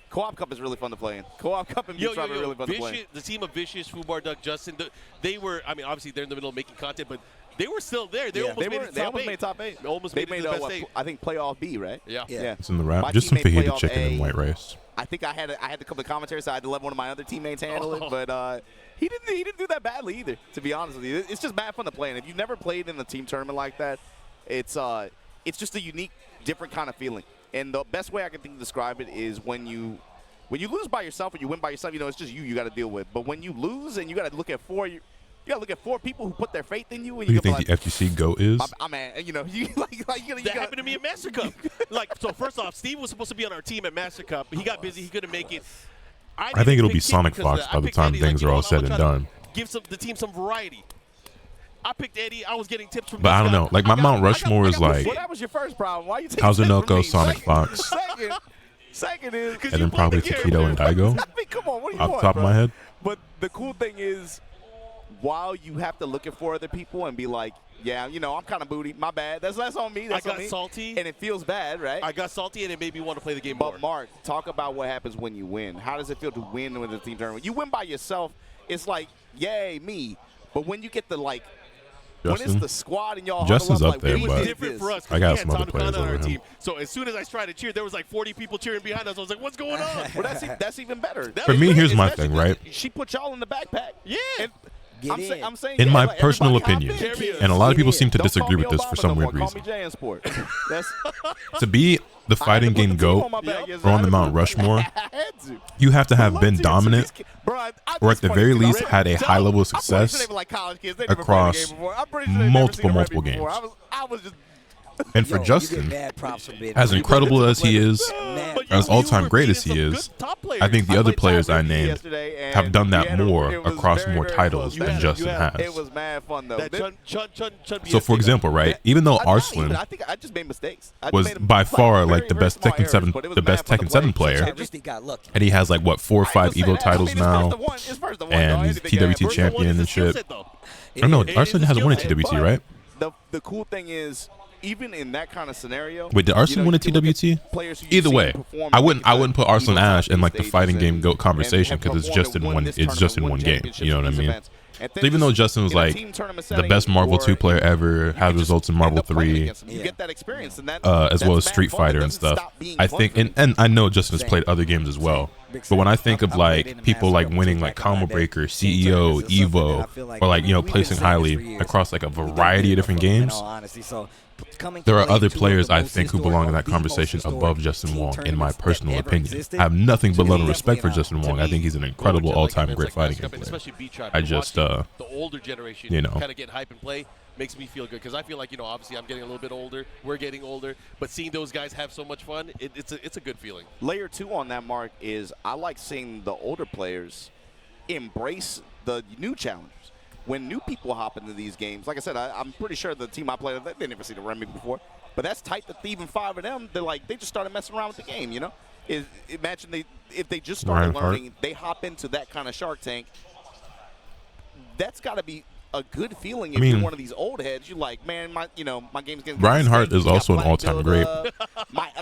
S3: Co-op Cup is really fun to play in. Co-op Cup and Beat Tribe are really fun to play in.
S4: The team of Vicious, Fubar, Duck, Justin, they were. I mean, obviously they're in the middle of making content, but they were still there. They almost made top eight.
S3: They
S4: almost made the best eight.
S3: I think playoff B, right?
S4: Yeah.
S1: It's in the wrap.
S3: My
S1: Just some
S3: teammate
S1: fajita
S3: playoff
S1: chicken
S3: A.
S1: and white rice.
S3: I think I had to come to commentary, so I had to let one of my other teammates handle it. But he didn't do that badly either. To be honest with you, it's just bad fun to play. And if you've never played in a team tournament like that, it's just a unique, different kind of feeling. And the best way I can think to describe it is when you lose by yourself or you win by yourself, you know, it's just you got to deal with. But when you lose and you got to look at four people who put their faith in you. And
S1: Who do you think the FGC GOAT is?
S3: I mean, you know,
S4: that happened to me at Master Cup. So first off, Steve was supposed to be on our team at Master Cup, but he got busy. He couldn't make it.
S1: I think it'll be Sonic Fox by the time things are all said and done.
S4: Give the team some variety. I picked Eddie. I was getting tips from.
S1: But I don't know. Like my Mount Rushmore is like.
S3: Well, that was your first problem. Why you taking
S1: Kazunoko, Sonic Fox.
S3: Second is.
S1: And then probably Takedo and Daigo.
S3: I mean, come on, what do you
S1: Off
S3: want,
S1: the top
S3: bro?
S1: of my head.
S3: But the cool thing is, while you have to look at for other people and be like, yeah, you know, I'm kind of booty. My bad. That's on me. That's
S4: I
S3: on
S4: got
S3: me.
S4: salty.
S3: And it feels bad, right?
S4: I got salty, and it made me want to play the game more.
S3: But Mark, talk about what happens when you win. How does it feel to win with a team tournament? You win by yourself. It's like, yay, me. But when you get the like. When it's the squad and y'all
S1: Justin's
S3: huddle
S1: up
S3: up,
S1: there,
S3: like, we
S1: but
S3: did
S4: different
S3: this.
S4: for us.
S1: I got
S4: We had
S1: some other
S4: Tanu
S1: players
S4: Kana on our
S1: over him.
S4: team. So as soon as I tried to cheer, there was like 40 people cheering behind us. I was like, "What's going on?"
S3: Well, that's even better.
S1: For me, here's my thing, right?
S3: She put y'all in the backpack.
S4: Yeah.
S3: And I'm saying,
S1: In
S3: yeah,
S1: my
S3: like,
S1: personal
S3: everybody
S1: opinion,
S3: hop in.
S1: and a lot of people seem to
S3: Don't
S1: disagree
S3: call
S1: with
S3: me
S1: this for
S3: Obama
S1: some
S3: no
S1: weird
S3: more.
S1: reason.
S3: Call me Jay in Sport. That's
S1: To be the fighting
S3: I had to
S1: game
S3: put the team
S1: GOAT
S3: on my back yesterday.
S1: or on
S3: I
S1: the
S3: had
S1: Mount
S3: to-
S1: Rushmore,
S3: I had to.
S1: you have to have
S3: Love
S1: been
S3: to.
S1: dominant,
S3: Bro,
S1: or at the very
S3: it's funny,
S1: least
S3: too.
S1: had a high level of
S3: I'm pretty sure
S1: success
S3: they were like college kids. They never
S1: across
S3: played the game before. I'm pretty sure they've never seen a
S1: multiple
S3: rugby before.
S1: games.
S3: I was just.
S1: And for
S2: Yo,
S1: Justin,
S2: you get mad props from being
S1: as
S2: there.
S1: incredible as he is,
S2: Mad
S4: But
S1: as
S4: you
S1: all-time
S4: were
S1: great
S4: beating
S1: as he
S4: some
S1: is,
S4: good top players.
S1: I think the
S3: I
S1: other
S3: played
S1: players I
S3: Tyler
S1: named
S3: yesterday, and
S1: have done
S3: we
S1: that
S3: had a-
S1: more
S3: it was
S1: across
S3: very,
S1: more
S3: very
S1: titles
S3: close.
S1: than Justin has.
S3: It was mad fun though.
S4: That Chun
S1: So, for example, right, even though
S3: I
S1: Arslan
S3: think I just made mistakes. I just
S1: was
S3: made
S1: by far
S3: very,
S1: like the
S3: very
S1: best
S3: small
S1: Tekken
S3: errors,
S1: 7,
S3: but it was
S1: the
S3: mad
S1: best
S3: fun to
S1: Tekken
S3: play.
S1: 7 player,
S2: Just got lucky.
S1: and he has like what 4 or 5 Evo titles now, and he's TWT champion and shit. I know Arslan hasn't won a TWT, right?
S3: The cool thing is, even in that kind of scenario.
S1: Wait, did Arslan win a TWT? Either way, I wouldn't put Arslan Ash in like the fighting game GOAT conversation because it's just in one game. You know what I mean? So even though Justin was like the best Marvel 2 player ever, had results in Marvel 3,
S3: you get that experience, and
S1: as well as Street Fighter and stuff. I think, and I know Justin has played other games as well. But when I think of like people like winning like Combo Breaker, CEO, Evo, or like, you know, placing highly across like a variety of different games, there are other players I think who belong in that conversation above Justin Wong, in my personal opinion. I have nothing but love and respect for Justin Wong. I think he's an incredible all-time great fighting game player. I just,
S4: the older generation,
S1: you know,
S4: kind of get hype and play makes me feel good because I feel like, you know, obviously I'm getting a little bit older. We're getting older, but seeing those guys have so much fun, it's a good feeling.
S3: Layer 2 on that, Mark, is I like seeing the older players embrace the new challengers. When new people hop into these games, like I said, I'm pretty sure the team I played, they've never seen a Remy before. But that's tight that even 5 of them, they just started messing around with the game, you know? Imagine if they just started learning, they hop into that kind of Shark Tank. That's got to be a good feeling if you're one of these old heads. You're like, man, my game's getting
S1: Ryan Hart is also an all-time great.
S3: I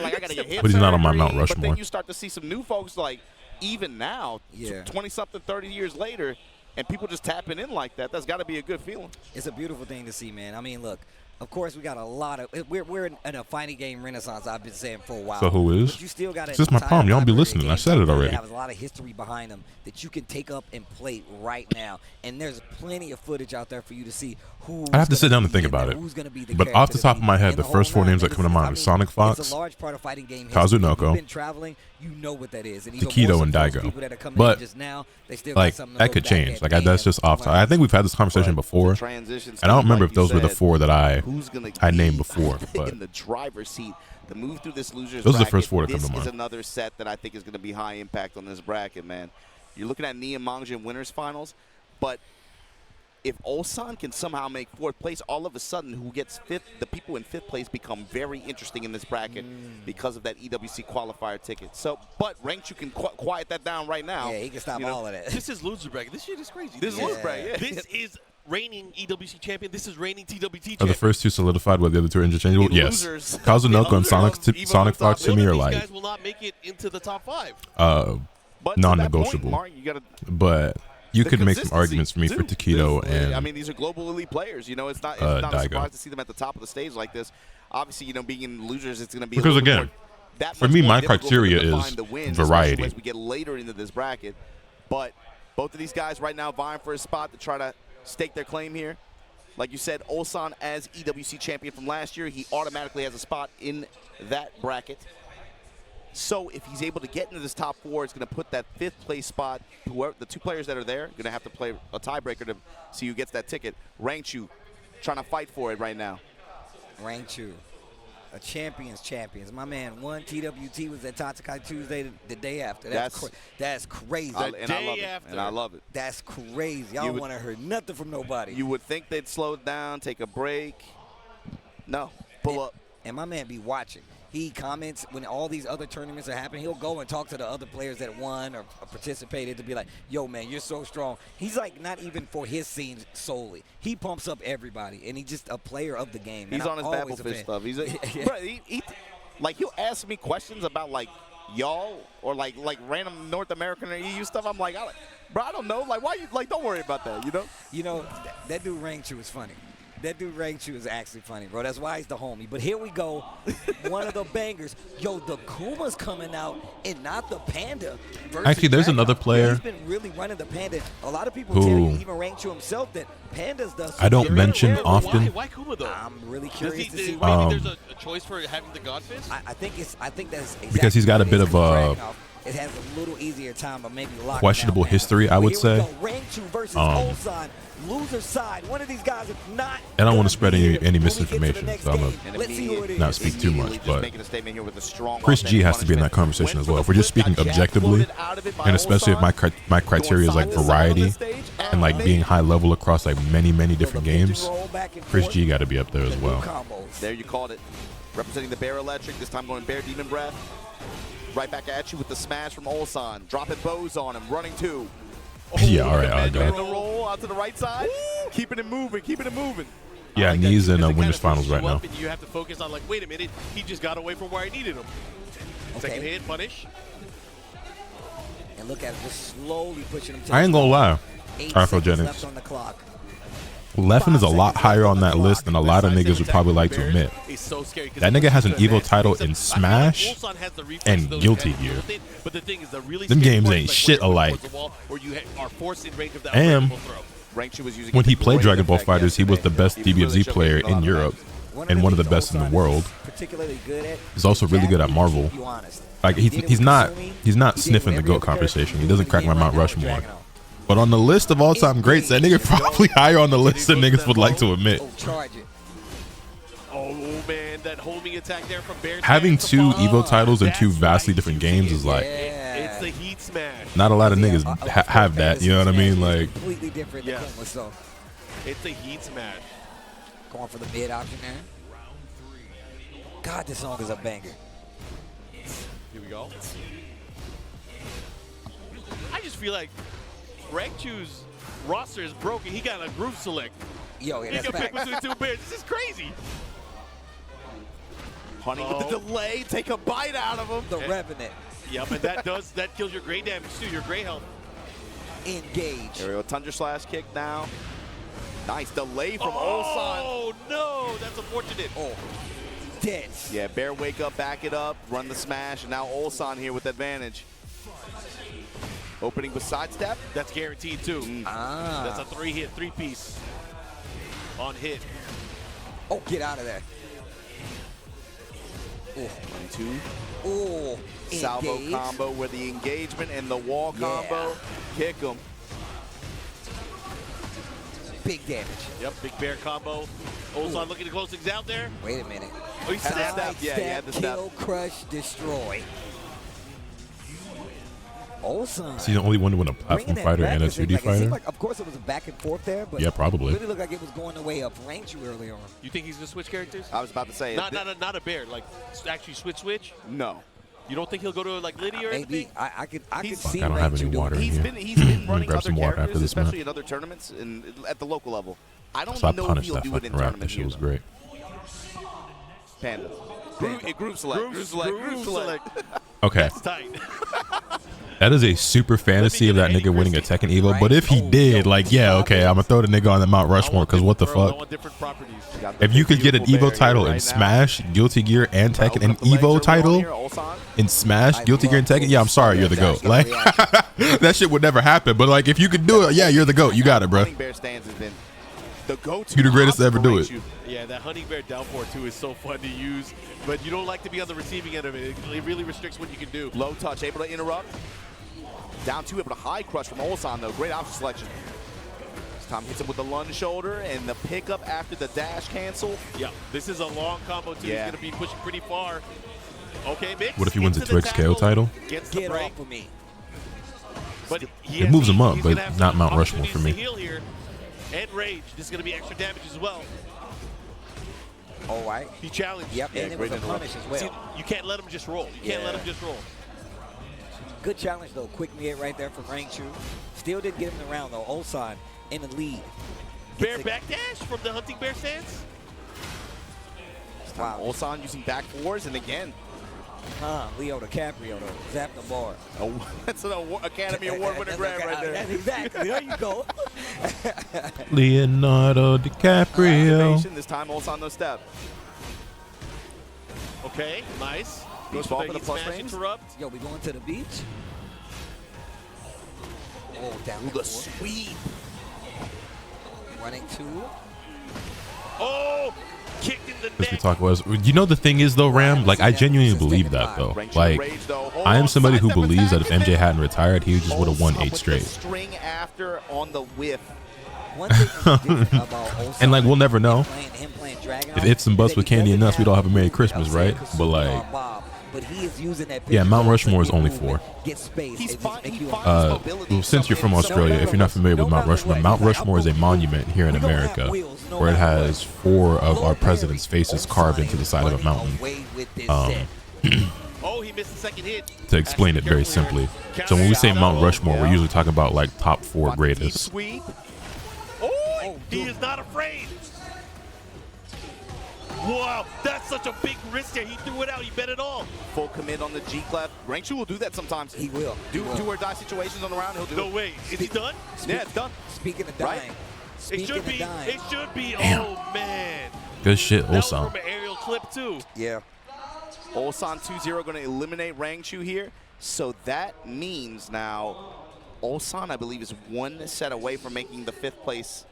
S3: gotta get hit,
S1: but he's not on my Mount
S3: But
S1: Rushmore.
S3: then you start to see some new folks, like, even now, 20-something, 30 years later, and people just tapping in like that. That's got to be a good feeling.
S2: It's a beautiful thing to see, man. I mean, look, Of course, we got a lot of. We're in a fighting game renaissance. I've been saying for a while.
S1: So who is?
S2: But you still got
S1: This is my problem. Y'all don't be listening. I said it already.
S2: They have a lot of history behind them that you can take up and play right now. And there's plenty of footage out there for you to see who.
S1: I have to sit down and think about it.
S2: Who's going to be the
S1: But off the top of my head, the first 4 names that come to mind are Sonic Fox,
S2: it's a large part of fighting game
S1: Kazunoko,
S2: You've been traveling, you know what that is. And
S1: Takedo, and Daigo. But
S2: just now, they still
S1: like that could change. Like that's just off. I think we've had this conversation before, and I don't remember if those were the 4 that I named before. But
S3: in the driver's seat, the move through this losers
S1: those are the
S3: bracket,
S1: first 4 to come to
S3: This
S1: mind.
S3: is another set that I think is going to be high impact on this bracket, man. You're looking at Nia Mangjin winners finals, but if Ulsan can somehow make 4th place, all of a sudden, who gets 5th, the people in 5th place become very interesting in this bracket because of that EWC qualifier ticket. So, but Rangchu can quiet that down right now.
S2: Yeah, he can stop all of that.
S4: This is loser bracket. This shit is crazy.
S3: This is loser bracket. Yeah.
S4: This is reigning EWC champion. This is reigning TWT champion.
S1: Are the first 2 solidified? While the other 2 are interchangeable?
S3: The
S1: Yes.
S3: losers.
S1: Kazunoko and Sonic Fox to me are
S4: These
S1: like
S4: guys will not make it into the top 5.
S3: But
S1: non-negotiable.
S3: Mark, you gotta,
S1: but you could make some
S3: consistency,
S1: arguments for me for
S3: too.
S1: Takedo and
S3: I mean, these are global elite players. You know, it's not a
S1: Daigo.
S3: surprise to see them at the top of the stage like this. Obviously, you know, being in losers, it's going to be
S1: because
S3: a little
S1: again,
S3: bit more, that
S1: for
S3: much
S1: me,
S3: more
S1: my
S3: difficult for them
S1: criteria
S3: to
S1: is
S3: find the wins,
S1: variety.
S3: especially as we get later into this bracket. But both of these guys right now vying for a spot to try to stake their claim here. Like you said, Ulsan as EWC champion from last year, he automatically has a spot in that bracket. So if he's able to get into this top 4, it's going to put that 5th place spot. Whoever, the 2 players that are there, going to have to play a tiebreaker to see who gets that ticket. Rangchu trying to fight for it right now.
S2: Rangchu, a champion's champions. My man won TWT, was at Tatsukai Tuesday the day after. That's crazy.
S3: And I love it.
S2: That's crazy. Y'all want to hear nothing from nobody.
S3: You would think they'd slow it down, take a break. No, pull up.
S2: And my man be watching. He comments when all these other tournaments are happening. He'll go and talk to the other players that won or participated to be like, yo, man, you're so strong. He's like not even for his scene solely. He pumps up everybody, and he's just a player of the game.
S3: He's on his Battlefish stuff. He's bro, like he'll ask me questions about like y'all or like random North American or EU stuff. I'm like, bro, I don't know. Like, why you like? Don't worry about that.
S2: You know, that dude Rangchu is funny. That dude Rangchu is actually funny, bro. That's why he's the homie. But here we go. One of the bangers. Yo, the Kuma's coming out and not the Panda.
S1: Actually, there's another player.
S2: He's been really running the Panda. A lot of people tell you, even Rangchu himself, that Pandas does.
S1: I don't mention often.
S4: Why Kuma though?
S2: I'm really curious to see.
S4: Maybe there's a choice for having the God Fist?
S2: I think that's exactly
S1: because he's got a bit of a
S2: it has a little easier time, but maybe
S1: questionable history, I would say.
S2: Rangchu versus Ulsan. Loser side. One of these guys is not.
S1: I don't want to spread any misinformation, so I'm
S2: gonna
S1: not speak too much. But
S3: Chris
S1: Chris G has to be in that conversation as well. If we're just speaking objectively, and especially if my criteria is like variety and like being high level across like many different games, Chris G got to be up there as well.
S3: There you called it. Representing the Bear Electric, this time going Bear Demon Breath. Right back at you with the smash from Ulsan. Dropping bows on him, running 2.
S1: Yeah, all right,
S3: the roll out to the right side, keeping it moving.
S1: Yeah, Knee's in winners finals right now.
S4: And you have to focus on like, wait a minute, he just got away from where I needed him. Second hit, punish.
S2: And look at it, just slowly pushing him.
S1: I ain't gonna lie,
S2: 8
S1: Arthogenics.
S2: seconds left on the clock.
S1: Leffen is a lot higher on that list than a lot of niggas would probably like to admit. That nigga has an Evo title in Smash and Guilty Gear. Them games ain't shit alike. And when he played Dragon Ball FighterZ, he was the best DBFZ player in Europe and one of the best in the world. He's also really good at Marvel. Like he's not sniffing the GOAT conversation. He doesn't crack my Mount Rushmore. But on the list of all-time greats, that nigga probably higher on the list than niggas would like to admit.
S4: Oh man, that homing attack there from Bear.
S1: Having 2 Evo titles in 2 vastly different games is like,
S4: it's the heat smash.
S1: not a lot of niggas have that. You know what I mean? Like,
S2: completely different.
S4: Yes. It's the heat smash.
S2: Going for the mid option there. God, this song is a banger.
S4: Here we go. I just feel like Rangchu's roster is broken. He got a group select.
S2: Yo,
S4: he can pick between 2 bears. This is crazy.
S3: Honey with the delay, take a bite out of him.
S2: The Revenant.
S4: Yep, and that kills your gray damage too, your gray health.
S2: Engage.
S3: There we go, Tundra Slash kick now. Nice delay from Ulsan.
S4: Oh, no. That's unfortunate.
S2: Oh, dead.
S3: Yeah, Bear wake up, back it up, run the smash, and now Ulsan here with advantage. Opening with sidestep.
S4: That's guaranteed, too. That's a 3-hit, 3-piece on hit.
S2: Oh, get out of there. Oh.
S3: 1, 2.
S2: Oh,
S3: Salvo
S2: engage.
S3: combo with the engagement and the wall combo. Kick him.
S2: Big damage.
S4: Yep, big bear combo. Ulsan looking to close things out there.
S2: Wait a minute.
S4: Oh, he
S3: Had
S4: snapped
S3: that
S4: out.
S3: step. Yeah, he had the step.
S2: Kill, crush, destroy. Ulsan.
S1: Is he the only one to win a platform fighter and a 2D
S2: It
S1: fighter?
S2: seemed like, of course, it was a back and forth there, but
S1: Yeah, probably.
S2: it really looked like it was going the way of Rangchu early on.
S4: You think he's going to switch characters?
S3: I was about to say.
S4: Not a bear, like actually switch?
S3: No.
S4: You don't think he'll go to like Liddy or
S2: Maybe
S4: anything?
S2: I could see
S1: I don't have
S2: Rangchu
S1: any
S2: doing
S1: water
S2: it.
S1: in
S3: He's
S1: here.
S3: been running
S1: grab
S3: other
S1: some water after
S3: characters,
S1: this
S3: especially
S1: match.
S3: in other tournaments and at the local level. I don't
S1: So I
S3: know if
S1: punished
S3: he'll
S1: that
S3: do it in
S1: fucking rap. That
S3: tournament
S1: shit
S3: here,
S1: was
S3: though.
S1: great.
S3: Panda. Group select. Group select.
S1: Okay.
S4: That's tight.
S1: That is a super fantasy of that nigga winning a Tekken Evo. But if he did, like, yeah, okay, I'm gonna throw the nigga on the Mount Rushmore, because what the
S4: I
S1: fuck?
S4: want different properties.
S1: If you could get an Evo title in Smash, Guilty Gear, and Tekken, an Evo title in Smash, Guilty Gear, and Tekken, yeah, I'm sorry, you're the GOAT. Like, that shit would never happen. But like, if you could do it, yeah, you're the GOAT. You got it, bro.
S3: Bear stance has been the go-to.
S1: You're the greatest to ever do it.
S4: Yeah, that Hunting Bear downpour too is so fun to use, but you don't like to be on the receiving end of it. It really restricts what you can do.
S3: Low touch, able to interrupt. Down 2, able to high crush from Ulsan, though. Great option selection. This time hits him with the lunge shoulder and the pickup after the dash cancel.
S4: Yeah, this is a long combo too.
S3: Yeah.
S4: He's going to be pushing pretty far. Okay, Mix.
S1: What if he wins a
S4: into the
S1: Twitch KO
S4: tackle,
S1: title?
S4: Gets the
S2: Get
S4: break.
S2: off of me.
S4: But
S1: It moves him up, but not Mount Rushmore for me.
S4: To heal here. And rage. This is going to be extra damage as well.
S2: All right.
S4: He challenged.
S2: Yep, and it was a
S3: great
S2: punish as well.
S4: See, you can't let him just roll. You can't let him just roll.
S2: Good challenge, though. Quick mid right there from Rangchu. Still didn't get him in the round, though. Ulsan in the lead.
S4: Bear backdash from the Hunting Bear stance.
S2: Wow.
S3: Ulsan using back fours, and again.
S2: Leo DiCaprio, though. Zap the bar.
S3: Oh, that's an Academy Award winner grab right there.
S2: That's exactly. There you go.
S1: Leonardo DiCaprio.
S3: Activation, this time Ulsan no step.
S4: Okay, nice.
S3: Goes
S4: for
S3: for the
S4: heat
S3: plus
S4: smash
S3: range.
S4: interrupt.
S2: Yo, we going to the beach? Oh, down
S3: Ooh,
S2: the
S3: the sweep.
S2: Running 2.
S4: Oh, kicked in the
S1: As we
S4: neck.
S1: talk was, you know, the thing is though, Ram, like I genuinely believe that though. Like, I am somebody who believes that if MJ hadn't retired, he just would have won 8 straight.
S3: String after on the whiff.
S2: One thing that's different about Ulsan,
S1: And like, we'll never know.
S2: him playing Dragunov,
S1: If it's some butts
S2: is
S1: with
S2: that he
S1: candy and
S2: doesn't
S1: nuts, we don't have a Merry
S2: you
S1: Christmas,
S2: know what I'm
S1: right?
S2: saying,
S1: But like,
S2: Bob, but he is using that
S1: yeah, Mount
S2: physical
S1: Rushmore is only
S2: movement,
S1: 4.
S2: Get space.
S3: He's
S2: and
S3: fine.
S2: just make
S3: He
S2: you
S3: finds
S1: Well, since you're from Australia, if you're not familiar with Mount Rushmore, Mount Rushmore is a monument here in America where it has 4 of our president's faces carved into the side of a mountain.
S4: Oh, he missed the second hit.
S1: To explain it very simply, so when we say Mount Rushmore, we're usually talking about like top 4 greatest.
S3: Sweep.
S4: Oh, he is not afraid. Wow, that's such a big risk there. He threw it out. He bet it all.
S3: Full commit on the G clef. Rangchu will do that sometimes.
S2: He will.
S3: Do or die situations on the round. He'll do
S4: No
S3: it.
S4: way. Is he done?
S3: Yeah, it's done.
S2: Speaking of
S3: Right?
S2: dying.
S4: It
S2: Speaking
S4: should
S2: of
S4: be.
S2: dying.
S4: It should be.
S1: Damn.
S4: Oh, man.
S1: Good shit,
S4: That was
S1: Ulsan.
S4: from an aerial clip, too.
S2: Yeah.
S3: Ulsan 2-0 going to eliminate Rangchu here. So that means now Ulsan, I believe, is 1 set away from making the 5th place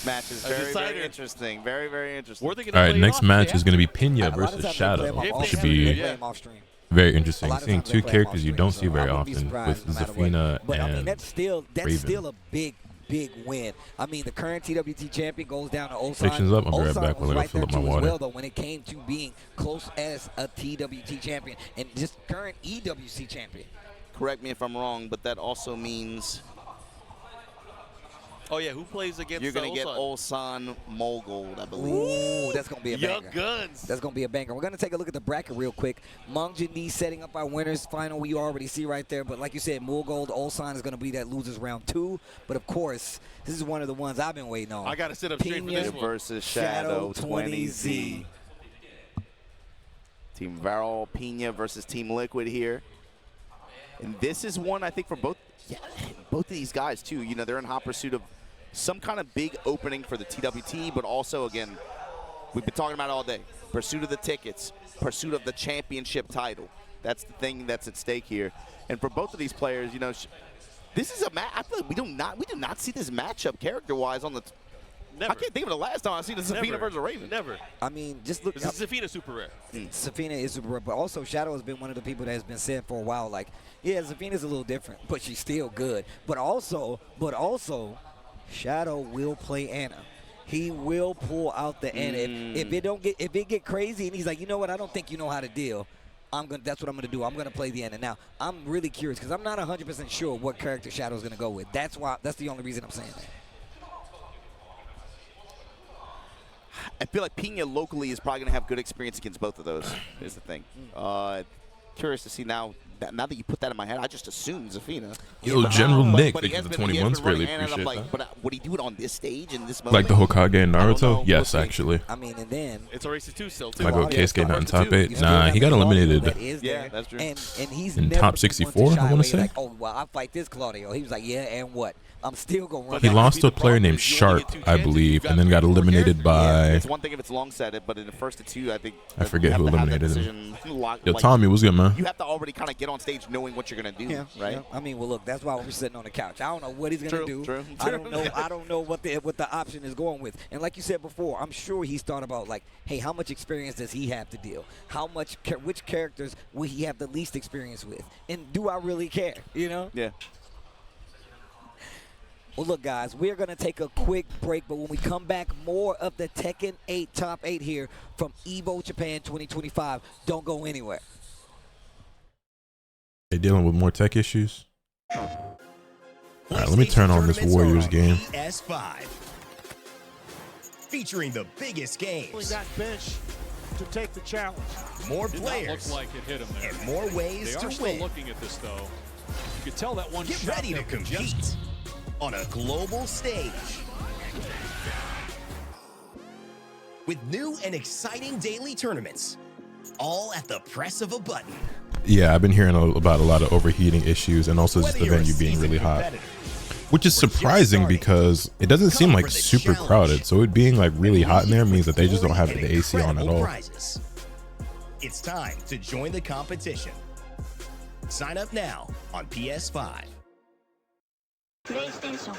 S3: match. Is very, very interesting. Very, very interesting.
S4: Were they gonna
S1: All right,
S4: play
S1: next
S4: off?
S1: match is going to be
S2: A
S1: Pena
S2: lot of
S1: versus
S2: times
S1: Shadow.
S2: they play him off
S1: It should
S2: stream. They
S1: be
S2: play him off stream.
S1: very
S2: A
S1: interesting.
S2: lot of
S1: Seeing
S2: times they
S1: 2
S2: play him
S1: characters
S2: off
S1: you
S2: stream,
S1: don't
S2: so
S1: see very
S2: I wouldn't be
S1: often
S2: surprised
S1: with
S2: no matter what.
S1: Zafina
S2: But I mean,
S1: and
S2: that's still
S1: Raven.
S2: a big win. I mean, the current TWT champion goes down to Ulsan.
S1: Predictions up. I'll be right
S2: Ulsan
S1: back
S2: was
S1: while I
S2: right
S1: fill
S2: there
S1: up my
S2: too as
S1: water.
S2: well, though, when it came to being close as a TWT champion and just current EWC champion.
S3: Correct me if I'm wrong, but that also means
S4: Oh, yeah. Who plays against
S3: you're going to get
S4: Ulsan?
S3: Ulsan Mogold, I believe.
S2: Ooh, that's going to be a
S4: Young
S2: banger.
S4: Guns.
S2: That's going to be a banger. We're going to take a look at the bracket real quick. Mangjini setting up our winners final. We already see right there. But like you said, Mulgold, Ulsan is going to be that losers round 2. But, of course, this is one of the ones I've been waiting on.
S4: I got to sit up straight for
S2: Pena
S4: this one.
S3: Versus Shadow 20Z. Team Varol, Pena versus Team Liquid here. And this is one, I think, for both of these guys, too. You know, they're in hot pursuit of some kind of big opening for the TWT, but also, again, we've been talking about it all day. Pursuit of the tickets, pursuit of the championship title. That's the thing that's at stake here. And for both of these players, you know, this is a match. I feel like we do not see this matchup character-wise on the.
S4: Never.
S3: I can't think of the last time I've seen a Zafina versus a Raven.
S4: Never.
S2: I mean, just look.
S4: Zafina's super rare.
S2: Zafina is super rare, but also Shadow has been one of the people that has been saying for a while, like, yeah, Zafina's a little different, but she's still good. But also, Shadow will play Anna. He will pull out the Anna. If it get crazy, and he's like, you know what, I don't think you know how to deal. That's what I'm gonna do. I'm gonna play the Anna. Now, I'm really curious because I'm not 100% sure what character Shadow's gonna go with. That's the only reason I'm saying that.
S3: I feel like Pina locally is probably going to have good experience against both of those, is the thing. Curious to see now that you put that in my head, I just assumed Zafina.
S1: Yo, General Nick,
S3: but
S1: thank you for the 20 months. Really appreciate that.
S3: But would he do it on this stage in this moment?
S1: Like the Hokage and Naruto? Yes, actually.
S2: I mean, and then
S4: it's a race to 2 still, too.
S1: Like go Keisuke not in top 8? Nah, he got eliminated.
S3: Yeah, that's true.
S2: And he's
S1: in
S2: never
S1: top 64, I want to say.
S2: Like, oh, well, I'll fight this Claudio. He was like, yeah, and what? I'm still going to run.
S1: He lost to a player named Sharp, I believe, and then got eliminated by...
S3: It's one thing if it's long set, but in the first of 2, I think...
S1: I forget who eliminated him. Yo, Tommy, what's good, man?
S3: You have to already kind of get on stage knowing what you're going to do, right?
S2: Yeah. I mean, well, look, that's why we're sitting on the couch. I don't know what he's going to do.
S3: True.
S2: I don't know what the option is going with. And like you said before, I'm sure he's thought about, like, hey, how much experience does he have to deal? Which characters will he have the least experience with? And do I really care, you know?
S3: Yeah.
S2: Well, look, guys, we're going to take a quick break, but when we come back, more of the Tekken 8 Top 8 here from EVO Japan 2025. Don't go anywhere.
S1: They dealing with more tech issues? All right, let me turn on this Warriors game.
S5: PS5. Featuring the biggest games.
S6: That bench to take the challenge.
S5: More players.
S6: Looks like it hit him there.
S5: And more ways to
S6: They are still
S5: win.
S6: looking at this, though. You could tell that one
S5: Get
S6: shot
S5: ready to compete on a global stage. With new and exciting daily tournaments, all at the press of a button.
S1: Yeah, I've been hearing about a lot of overheating issues and also just the venue being really hot. Which is surprising because it doesn't seem like super crowded. So it being like really hot in there means that they just don't have the AC on at all.
S5: It's time to join the competition. Sign up now on PS5.
S7: PlayStation.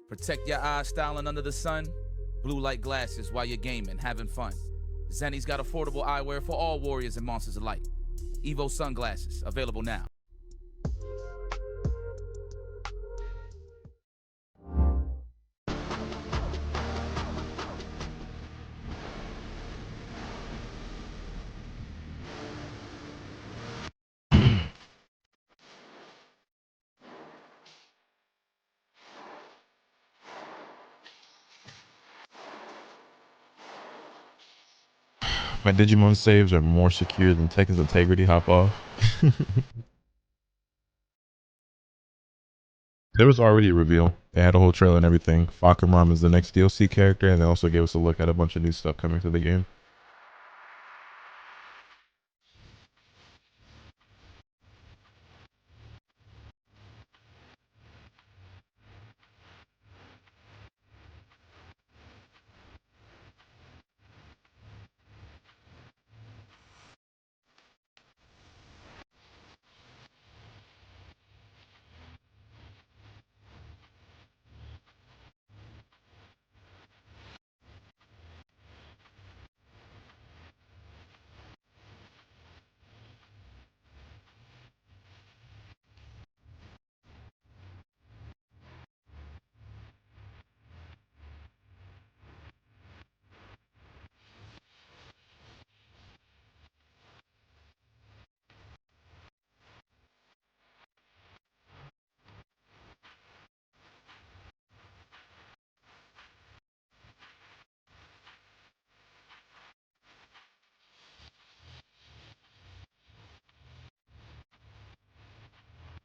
S8: Protect your eyes styling under the sun. Blue light glasses while you're gaming, having fun. Zenny's got affordable eyewear for all warriors and monsters alike. Evo sunglasses, available now.
S1: My Digimon saves are more secure than Tekken's integrity. Hop off. There was already a reveal. They had a whole trailer and everything. Fakumram is the next DLC character, and they also gave us a look at a bunch of new stuff coming to the game.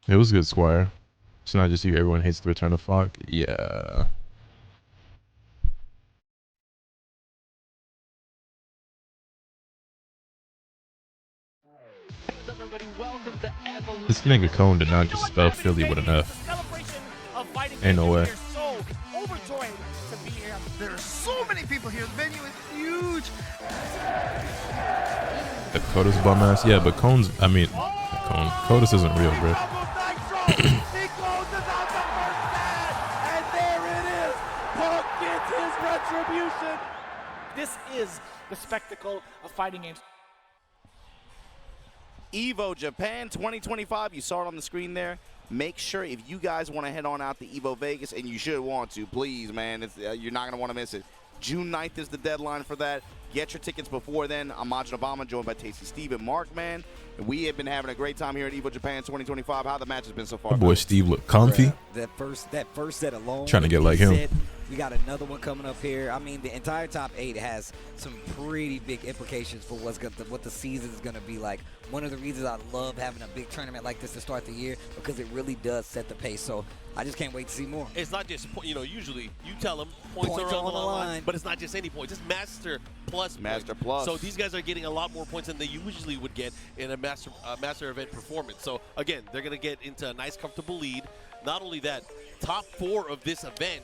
S1: It was good, Squire. It's not just you. Everyone hates the return of Falk. Yeah. This nigga Cone did not just spell Philly with an F. Ain't no way.
S7: There are so many people here. The venue is huge.
S1: Dakota's bum ass. Yeah, but Cone's. I mean, Cone. Kodas isn't real, bro.
S7: And there it is. Punk gets his retribution. This is the spectacle of fighting games.
S3: Evo Japan 2025. You saw it on the screen there. Make sure if you guys want to head on out to Evo Vegas, and you should want to, please, man. You're not going to want to miss it. June 9th is the deadline for that. Get your tickets before then. I'm Majin Obama, joined by Tasty Steve and Mark, man. And we have been having a great time here at Evo Japan 2025. How the match has been so far?
S1: My boy Steve look comfy.
S2: That first set alone.
S1: Trying to get like him.
S2: We got another one coming up here. I mean, the entire top 8 has some pretty big implications for what the season is going to be like. One of the reasons I love having a big tournament like this to start the year, because it really does set the pace. So I just can't wait to see more.
S4: It's not just, usually you tell them points are on the line, but it's not just any points. It's Master Plus.
S3: Master Plus.
S4: So these guys are getting a lot more points than they usually would get in a master event performance. So again, they're going to get into a nice, comfortable lead. Not only that, top 4 of this event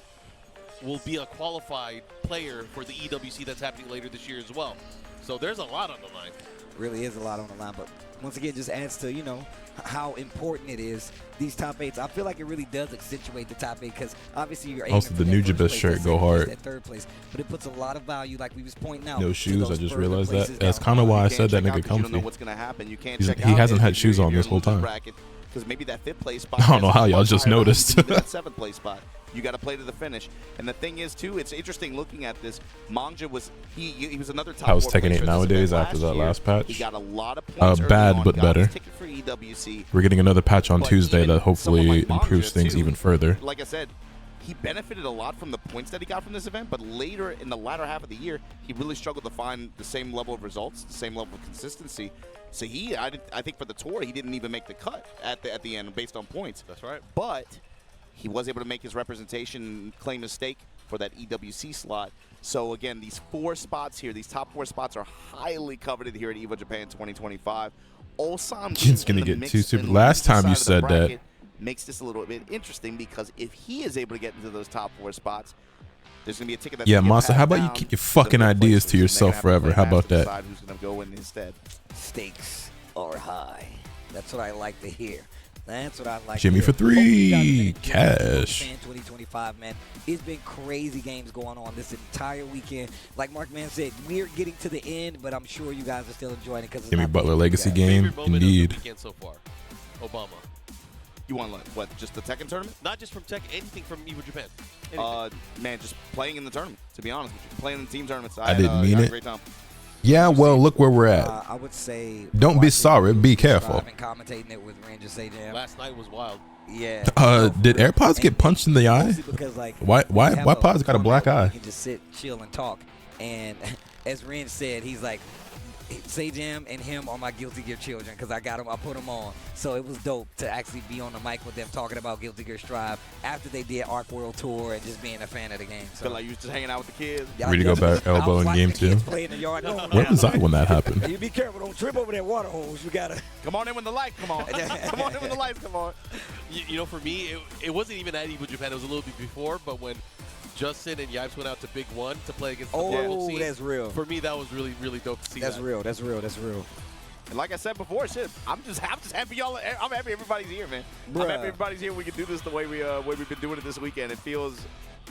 S4: will be a qualified player for the EWC that's happening later this year as well. So there's a lot on the line.
S2: Really is a lot on the line, but once again, just adds to, how important it is, these top 8s. I feel like it really does accentuate the top 8, because obviously you're
S1: Also, the new Jabez shirt go hard.
S2: At third place, but it puts a lot of value, like we was pointing out.
S1: No shoes, I just realized that.
S2: That's
S1: That's kind of why I said that nigga
S3: You don't know
S1: comfy.
S3: what's going to happen. You can't
S1: He hasn't had shoes on this whole time.
S3: Because maybe that 5th place spot.
S1: I don't know how y'all just noticed.
S3: That 7th place spot. You got to play to the finish. And the thing is, too, it's interesting looking at this. Manja was he was another top.
S1: How was
S3: 4
S1: Tekken
S3: player
S1: 8
S3: this
S1: nowadays
S3: event
S1: after that
S3: year.
S1: last patch?
S3: He got a lot of points early
S1: Bad,
S3: on,
S1: but
S3: got
S1: better.
S3: his ticket for EWC.
S1: We're getting another patch on
S3: But
S1: Tuesday
S3: even
S1: that hopefully
S3: someone like Manja,
S1: improves things
S3: too,
S1: even further.
S3: Like I said, he benefited a lot from the points that he got from this event, but later in the latter half of the year, he really struggled to find the same level of results, the same level of consistency. So I think for the tour, he didn't even make the cut at the end based on points.
S4: That's right.
S3: But he was able to make his representation and claim his stake for that EWC slot. So again, these 4 spots here, these top 4 spots are highly coveted here at Evo Japan 2025. Ulsan
S1: Jin's gonna get too stupid. Last time you said that.
S3: Makes this a little bit interesting, because if he is able to get into those top 4 spots, there's gonna be a ticket that's
S1: Yeah,
S3: gonna get
S1: Masa, how about you
S3: passed
S1: keep your
S3: down
S1: fucking
S3: to the
S1: ideas
S3: places,
S1: to
S3: and
S1: yourself
S3: they're gonna have to
S1: forever?
S3: play
S1: How
S3: fast
S1: about
S3: to
S1: that?
S3: decide who's gonna go in instead.
S2: Stakes are high. That's what I like to hear. That's what I like.
S1: Jimmy for 3. Cash.
S2: 2025, man. It's been crazy games going on this entire weekend. Like Mark Man said, we're getting to the end, but I'm sure you guys are still enjoying it, because
S1: Jimmy Butler legacy
S4: Favorite
S1: game,
S4: moment
S1: indeed.
S4: of the weekend so far? Obama.
S3: You want what? Just the Tekken tournament?
S4: Not just from Tekken, anything from Evo Japan. Anything.
S3: Man, just playing in the tournament. To be honest with you, playing in the team tournaments.
S1: I didn't mean
S3: had a
S1: it.
S3: Great time.
S1: Yeah, well, look where we're at.
S2: I would say.
S1: Don't be sorry, be careful.
S2: I've been commentating it with Ranger Sajam.
S4: Last night was wild.
S2: Yeah.
S1: Did AirPods get punched in the eye?
S2: Mostly because, like,
S1: Why
S2: we have
S1: Pod's got a black
S2: format where
S1: eye?
S2: We can just sit, chill, and talk. And as Ren said, he's like, Sajam and him are my Guilty Gear children, because I put them on. So it was dope to actually be on the mic with them talking about Guilty Gear Strive after they did Arc World Tour and just being a fan of the game. So
S3: Feel like you was just hanging out with the kids.
S2: yeah,
S1: Ready to go back elbow in game 2?
S2: Play in the yard.
S1: Where was I when that happened?
S2: You be careful, don't trip over that water hose. You gotta
S3: Come on in when the lights come on. Come on in when the lights come on.
S4: For me, it wasn't even at Evo Japan. It was a little bit before, but when Justin and Yipes went out to Big One to play against the local scene.
S2: That's real.
S4: For me, that was really, really dope to see.
S2: That's real. That's real.
S3: And like I said before, shit, I'm just happy y'all. I'm happy everybody's here, man.
S2: Bruh.
S3: I'm happy everybody's here. We can do this the way we've been doing it this weekend. It feels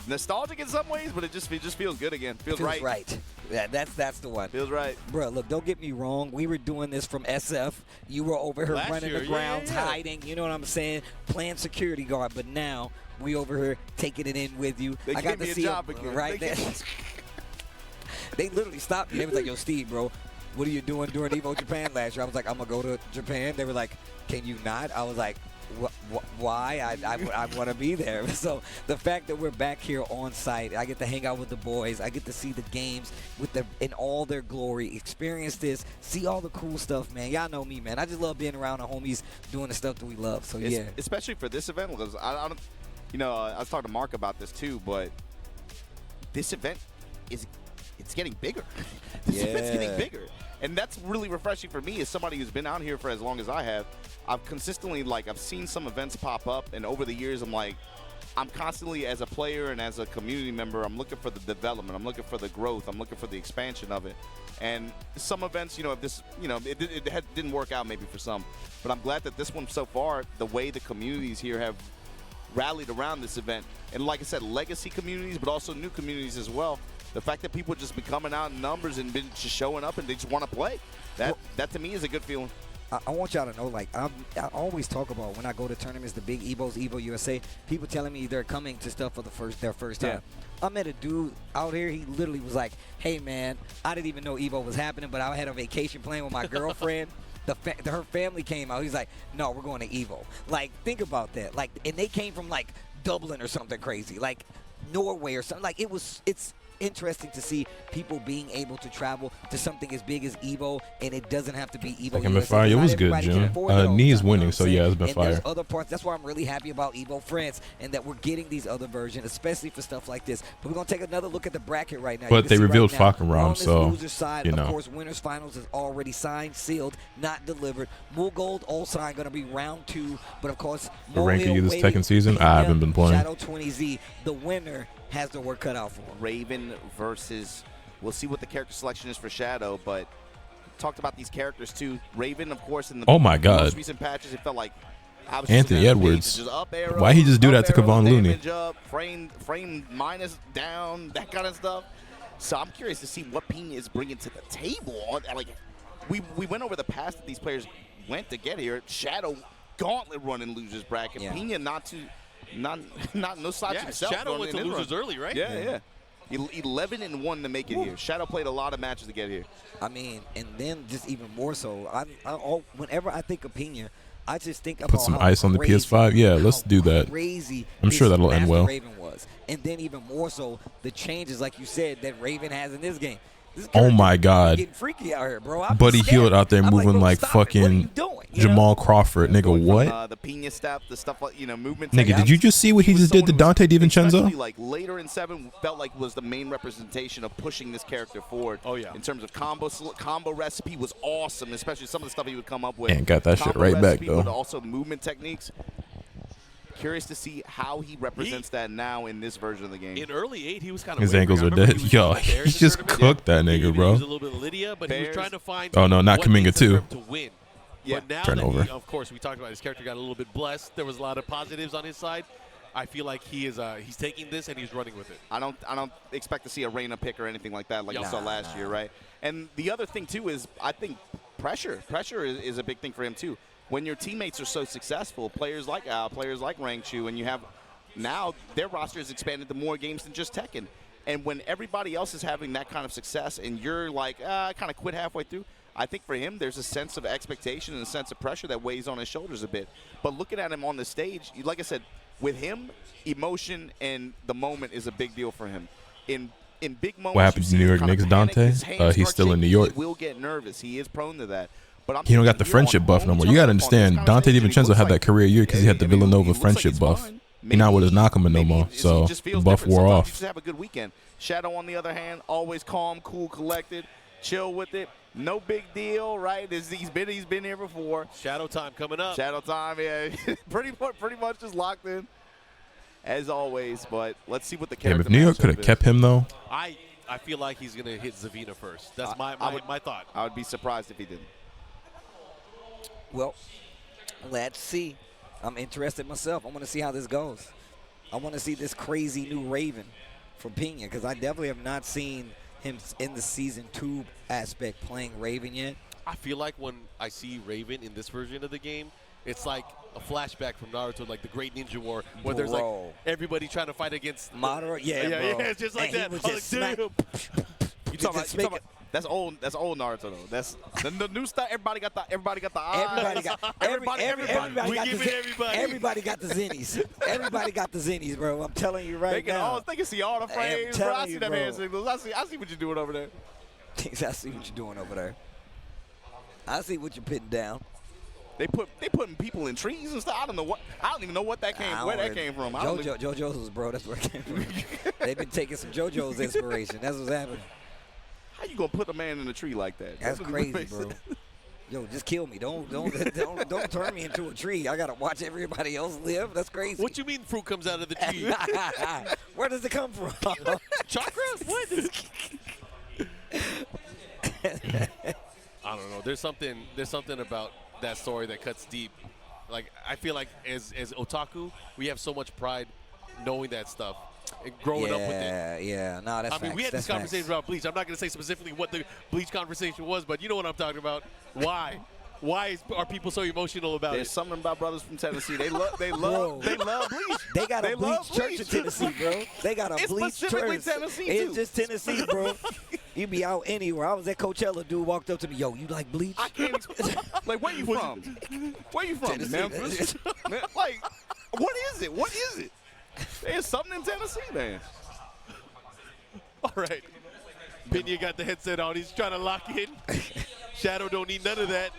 S3: nostalgic in some ways, but it just feels good again. Feels right.
S2: Yeah, that's the one.
S3: Feels right.
S2: Bro, look, don't get me wrong. We were doing this from SF. You were over here
S4: Last
S2: running
S4: year,
S2: the grounds,
S4: yeah.
S2: hiding. You know what I'm saying? Playing security guard. But now we over here taking it in with you.
S3: They
S2: I
S3: gave
S2: got to
S3: me a
S2: see
S3: job
S2: him
S3: again.
S2: right there. They literally stopped me. They was like, "Yo, Steve, bro, what are you doing during Evo Japan last year?" I was like, "I'm gonna go to Japan." They were like, "Can you not?" I was like, why I want to be there. So the fact that we're back here on site, I get to hang out with the boys. I get to see the games in all their glory, experience this, see all the cool stuff, man. Y'all know me, man. I just love being around the homies doing the stuff that we love. So yeah,
S3: especially for this event, because I don't, you know, I was talking to Mark about this too, but this event it's getting bigger. This event's getting bigger. And that's really refreshing for me as somebody who's been out here for as long as I have. I've consistently, I've seen some events pop up, and over the years, I'm constantly, as a player and as a community member, I'm looking for the development. I'm looking for the growth. I'm looking for the expansion of it. And some events, if this, it didn't work out maybe for some. But I'm glad that this one so far, the way the communities here have rallied around this event, and like I said, legacy communities, but also new communities as well. The fact that people just been coming out in numbers and been just showing up and they just want to play, that to me is a good feeling.
S2: I want y'all to know, I always talk about when I go to tournaments, the big Evos, Evo USA, people telling me they're coming to stuff for their first time. I met a dude out here, he literally was like, hey man, I didn't even know Evo was happening, but I had a vacation plan with my girlfriend. Her family came out. He's like, no, we're going to Evo. Think about that. And they came from Dublin or something crazy, Norway or something. It's interesting to see people being able to travel to something as big as Evo, and it doesn't have to be Evo.
S1: Tekken been fire. It was good, Jim. Knee's winning, so yeah, it's been fire.
S2: There's other parts. That's why I'm really happy about Evo France and that we're getting these other versions, especially for stuff like this. But we're gonna take another look at the bracket right now.
S1: But they revealed Falkenraum, so
S2: loser side, of course, winners finals is already signed, sealed, not delivered. Gold all signed, gonna be round 2. But of course,
S1: the ranking of this Tekken season, I haven't been playing.
S2: Shadow 20Z, the winner has the work cut out for him.
S3: Raven versus, we'll see what the character selection is for Shadow, but talked about these characters too. Raven, of course, in the most recent patches, it felt like
S1: Anthony Edwards. Why he just do that to Kevon Looney?
S3: Up, frame minus down, that kind of stuff. So I'm curious to see what Pina is bringing to the table. We went over the path that these players went to get here. Shadow gauntlet run in losers bracket. Pina no slouch himself.
S4: Shadow went to losers early, right?
S3: Yeah. 11-1 to make it here. Shadow played a lot of matches to get here.
S2: I mean, and then just even more so, whenever I think of Pina, I just think about
S1: put some ice on the PS5. Yeah, let's do that.
S2: Crazy.
S1: I'm sure that'll end well.
S2: Raven was, and then even more so, the changes, like you said, that Raven has in this game.
S1: Oh my God!
S2: Getting freaky out here, bro.
S1: Buddy Healed out there moving like fucking Jamal Crawford, nigga. What?
S3: The Pina step, the stuff, movement.
S1: Nigga, did you just see what he just did to Dante DiVincenzo?
S3: Later in 7, felt like was the main representation of pushing this character forward.
S4: Oh yeah.
S3: In terms of combo recipe was awesome, especially some of the stuff he would come up with.
S1: And got that shit right back though.
S3: But also movement techniques. Curious to see how he represents that now in this version of the game.
S4: In early 8, he was kind of
S1: his ankles are dead. Yo, he just cooked that nigga, bro.
S4: He was a little bit of Lydia, but he was trying to find.
S1: Oh no, not Kaminga too.
S4: To win.
S3: Yeah.
S4: But now
S1: Turnover.
S4: of course, we talked about his character got a little bit blessed. There was a lot of positives on his side. I feel like he's taking this and he's running with it.
S3: I don't expect to see a Reyna pick or anything like that, like we saw last year, right? And the other thing too is I think pressure. Pressure is a big thing for him too. When your teammates are so successful, players like Al, players like Rangchu, and you have now their roster has expanded to more games than just Tekken. And when everybody else is having that kind of success and you're like, I kind of quit halfway through, I think for him there's a sense of expectation and a sense of pressure that weighs on his shoulders a bit. But looking at him on the stage, like I said, with him, emotion and the moment is a big deal for him. In big moments,
S1: what happened to New York Knicks, Dante? He's still in New York.
S3: He will get nervous. He is prone to that. But
S1: he don't got the friendship buff no more. You got to understand, Dante DiVincenzo had that career year because he had the Villanova friendship buff. He not with his Nakama no more, so the buff wore off.
S3: Just have a good weekend. Shadow, on the other hand, always calm, cool, collected, chill with it. No big deal, right? He's been here before.
S4: Shadow time coming up.
S3: Shadow time, yeah. pretty much just locked in, as always. But let's see what the character.
S1: Damn, if New York could have kept him though.
S4: I feel like he's gonna hit Zavina first. That's my thought.
S3: I would be surprised if he didn't.
S2: Well, let's see. I'm interested myself. I want to see how this goes. I want to see this crazy new Raven from Pina because I definitely have not seen him in the Season 2 aspect playing Raven yet.
S4: I feel like when I see Raven in this version of the game, it's like a flashback from Naruto, like the Great Ninja War, where there's like everybody trying to fight against
S2: Madara. Yeah,
S4: it's just like that.
S2: You talking about
S3: That's old Naruto though. That's the new style. Everybody got the eyes.
S2: Everybody got Everybody got the zennies. Everybody got the zennies, bro. I'm telling you right now.
S3: They can see all the frames. Bro. I see them hand signals. I see what you're doing over there.
S2: I see what you're doing over there. I see what you're putting down.
S3: They putting people in trees and stuff. I don't even know what that came. Where that came from.
S2: JoJo's, bro. That's where it came from. They've been taking some JoJo's inspiration. That's what's happening.
S3: How you gonna put a man in a tree like that?
S2: That's crazy, bro. Yo, just kill me. Don't turn me into a tree. I gotta watch everybody else live. That's crazy.
S4: What you mean fruit comes out of the tree?
S2: Where does it come from?
S4: Chakra? What? I don't know. There's something about that story that cuts deep. Like, I feel like as otaku, we have so much pride knowing that stuff and growing up with it.
S2: Yeah, no, that's
S4: I mean, we had this conversation about Bleach. I'm not going to say specifically what the Bleach conversation was, but you know what I'm talking about. Why? Are people so emotional about
S3: There's
S4: it?
S3: something about brothers from Tennessee. They love Bleach.
S2: They got a Bleach church in Tennessee, bro. They got a Bleach church.
S3: It's specifically Tennessee, too.
S2: It's just Tennessee, bro. You be out anywhere. I was at Coachella. Dude walked up to me. Yo, you like Bleach?
S3: I can't explain. Like, where you from? Where you from?
S2: Tennessee.
S3: Memphis? Like, what is it? What is it? There's something in Tennessee, man.
S4: All right. Pena got the headset on. He's trying to lock in. Shadow don't need none of that.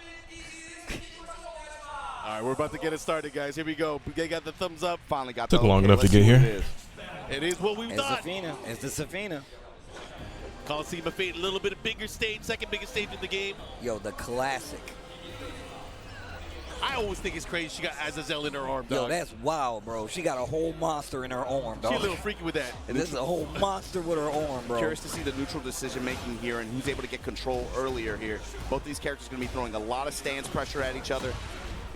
S4: All right, we're about to get it started, guys. Here we go. They got the thumbs up.
S3: Finally got
S1: Took long enough to get here.
S4: It is what we thought.
S2: It's the Safina.
S4: Coliseum of Fate, a little bit of bigger stage, second biggest stage in the game.
S2: Yo, the classic.
S4: I always think it's crazy she got Azazel in her arm, dog.
S2: Yo, that's wild, bro. She got a whole monster in her arm, dog.
S4: She's a little freaky with that.
S2: And this is a whole monster with her arm, bro.
S3: Curious to see the neutral decision-making here and who's able to get control earlier here. Both these characters are going to be throwing a lot of stance pressure at each other.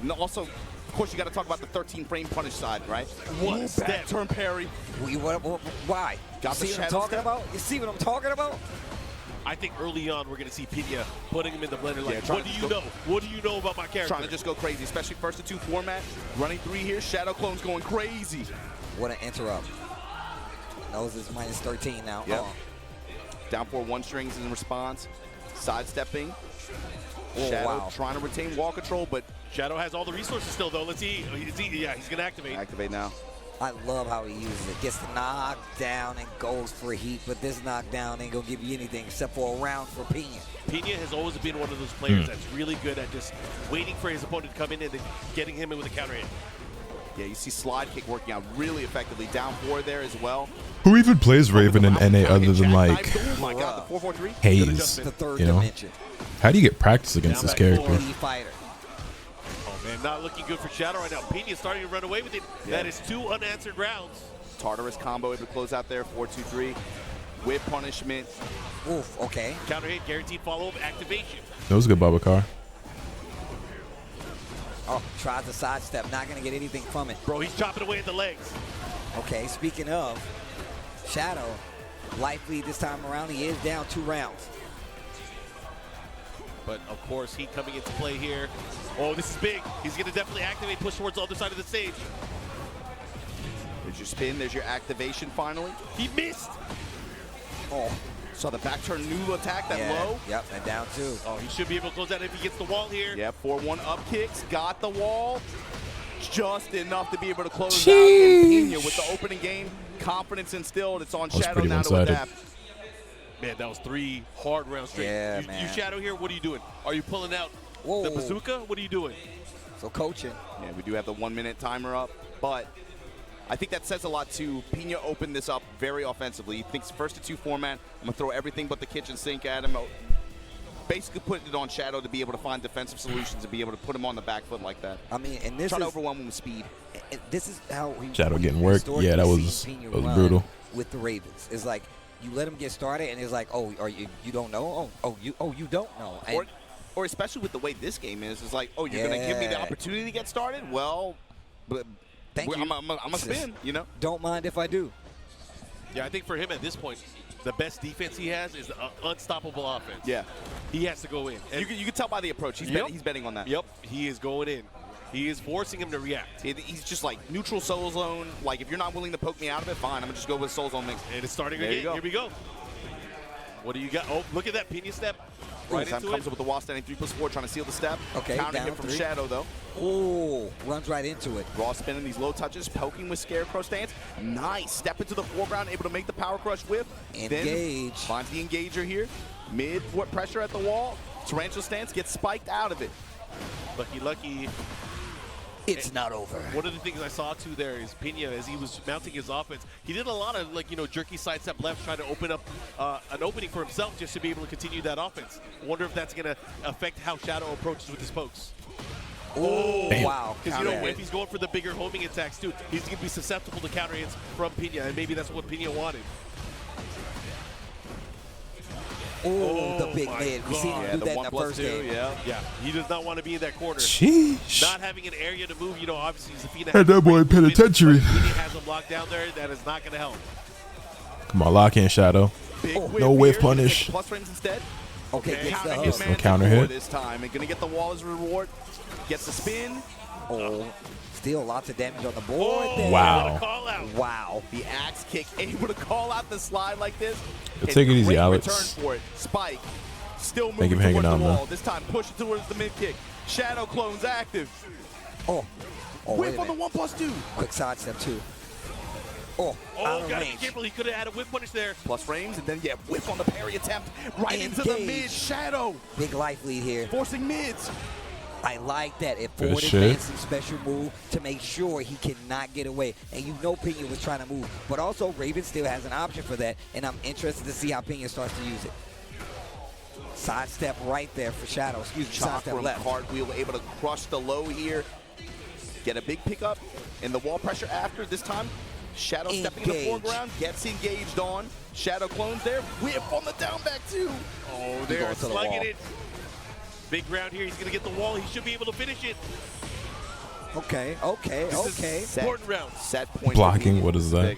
S3: And also, of course, you got to talk about the 13-frame punish side, right?
S4: One step.
S3: Turn parry.
S2: Why?
S3: Got the
S2: see what I'm
S3: shadow
S2: talking
S3: step?
S2: about? You see what I'm talking about?
S4: I think early on we're going to see Pena putting him in the blender like,
S3: Yeah,
S4: what do you know? What do you know about my character?
S3: Trying to just go crazy, especially first to two format. Running three here, Shadow Clone's going crazy.
S2: What an interrupt. Knows it's minus 13 now.
S3: Yep. Down 4-1 strings in response. Sidestepping.
S2: Oh,
S3: Shadow
S2: wow.
S3: trying to retain wall control, but
S4: Shadow has all the resources still, though. Let's see. Yeah, he's going to activate.
S3: activate now.
S2: I love how he uses it. Gets the knockdown and goes for heat, but this knockdown ain't gonna give you anything except for a round for Pena.
S4: Pena has always been one of those players that's really good at just waiting for his opponent to come in and then getting him in with a counter hit.
S3: Yeah, you see slide kick working out really effectively. Down 4 there as well.
S1: Who even plays Raven in NA other than like
S3: Oh my God, the 4-4-3.
S1: Hayes?
S2: The third
S1: You know?
S2: dimension.
S1: How do you get practice against this character?
S2: Elite fighter.
S4: Oh, man, not looking good for Shadow right now. Pena's starting to run away with it.
S3: Yeah.
S4: That is 2 unanswered rounds.
S3: Tartarus combo able to close out there, 4-2-3. With punishment.
S2: Oof, okay.
S4: Counter hit, guaranteed follow-up, activation.
S1: That was a good Babacar.
S2: Oh, tries to sidestep, not gonna get anything from it.
S4: Bro, he's chopping away at the legs.
S2: Okay, speaking of, Shadow, life lead this time around, he is down 2 rounds.
S4: But, of course, heat coming into play here. Oh, this is big. He's going to definitely activate, push towards the other side of the stage.
S3: There's your spin, there's your activation finally.
S4: He missed.
S3: Oh, saw the back turn new attack, that
S2: Yeah,
S3: low.
S2: Yep, and down 2.
S4: Oh, he should be able to close out if he gets the wall here.
S3: Yeah, 4-1 up kicks, got the wall. Just enough to be able to close out. And Pena with the opening game, confidence instilled. It's on
S1: That was
S3: Shadow
S1: pretty
S3: now to
S1: one-sided.
S3: adapt.
S4: Man, that was 3 hard rounds straight.
S2: Yeah,
S4: you
S2: man.
S4: Shadow here, what are you doing? Are you pulling out
S2: Whoa.
S4: the bazooka? What are you doing?
S2: So coaching.
S3: Yeah, we do have the 1-minute timer up, but I think that says a lot too. Pena opened this up very offensively. He thinks first to 2 format. I'm gonna throw everything but the kitchen sink at him. Basically putting it on Shadow to be able to find defensive solutions and be able to put him on the back foot like that.
S2: I mean, and this
S3: Try to
S2: is
S3: overwhelm him with speed.
S2: and this is how we
S1: Shadow getting
S2: we
S1: worked. Yeah, that was
S2: historically seen Pena run
S1: brutal.
S2: with the Ravens. It's like you let him get started, and it's like, oh, are you don't know? You don't know. And
S3: Or especially with the way this game is, it's like, oh, you're gonna give me the opportunity to get started? Well, but
S2: Thank you.
S3: I'm a spin, you know.
S2: Don't mind if I do.
S4: Yeah, I think for him at this point, the best defense he has is unstoppable offense.
S3: Yeah,
S4: He has to go in. And
S3: you can tell by the approach. He's betting on that.
S4: Yep, he is going in. He is forcing him to react.
S3: He's just like neutral soul zone. Like if you're not willing to poke me out of it, fine. I'm gonna just go with soul zone mix.
S4: And it's starting
S3: There you
S4: again.
S3: go.
S4: Here we go. What do you got? Oh, look at that Pena step. Right
S3: Time
S4: into
S3: comes
S4: it.
S3: up with the wall standing 3+4, trying to seal the step.
S2: Okay,
S3: Counter
S2: down
S3: hit from
S2: 3.
S3: Shadow, though.
S2: Oh, runs right into it.
S3: Raw spinning these low touches, poking with Scarecrow stance. Nice. Step into the foreground, able to make the power crush whip.
S2: Engage.
S3: Then finds the engager here. Mid pressure at the wall. Tarantula stance gets spiked out of it.
S4: Lucky.
S2: It's not over.
S4: One of the things I saw too there is Pena, as he was mounting his offense, he did a lot of jerky sidestep left, trying to open up an opening for himself just to be able to continue that offense. I wonder if that's going to affect how Shadow approaches with his pokes.
S2: Oh, wow.
S4: Because if he's going for the bigger homing attacks too, he's going to be susceptible to counter hits from Pena, and maybe that's what Pena wanted.
S2: Oh, the big mid. We seen him do that in the first game.
S4: Yeah, he does not want to be in that corner.
S1: Sheesh.
S4: Not having an area to move, obviously Zafina
S1: Had that boy in penitentiary.
S4: He has him locked down there. That is not going to help.
S1: Come on, lock in, Shadow. No whiff punish.
S3: Plus frames instead.
S2: Okay, gets the
S3: Counter hit,
S2: hug.
S3: man,
S1: Counter hit.
S3: this time. And going to get the wall as a reward. Gets the spin.
S2: Oh, still lots of damage on the board there.
S1: Wow.
S4: What a call out.
S2: Wow.
S3: The axe kick, able to call out the slide like this.
S1: Take it easy,
S3: Great
S1: Alex.
S3: return for it. Spike. Still
S1: Thank you
S3: moving
S1: for hanging
S3: towards the
S1: on,
S3: wall.
S1: man.
S3: This time pushing towards the mid kick. Shadow clones active.
S2: Oh, wait
S3: Whip
S2: a
S3: on the
S2: minute.
S3: 1+2.
S2: Quick sidestep too. Oh, out
S4: Oh,
S2: of
S4: gotta be
S2: range.
S4: careful. He could have had a whip punish there.
S3: Plus frames, and then whip on the parry attempt. Right into the
S2: Engage.
S3: mid. Shadow
S2: Big life lead here.
S3: forcing mids.
S2: I like that. It
S1: Good
S2: forward
S1: shit.
S2: advancing special move to make sure he cannot get away. And Pena was trying to move. But also, Raven still has an option for that. And I'm interested to see how Pena starts to use it. Sidestep right there for Shadow. Excuse me, sidestep
S3: Chakram
S2: left.
S3: cartwheel, able to crush the low here. Get a big pickup. And the wall pressure after this time. Shadow stepping in the
S2: Engage.
S3: foreground. Gets engaged on. Shadow clones there. Whip on the down back too.
S4: Oh,
S2: He
S4: they're
S2: goes to the
S4: slugging
S2: wall.
S4: it. Big round here. He's going to get the wall. He should be able to finish it.
S2: Okay.
S4: Important round.
S3: Set point.
S1: Blocking, what is that?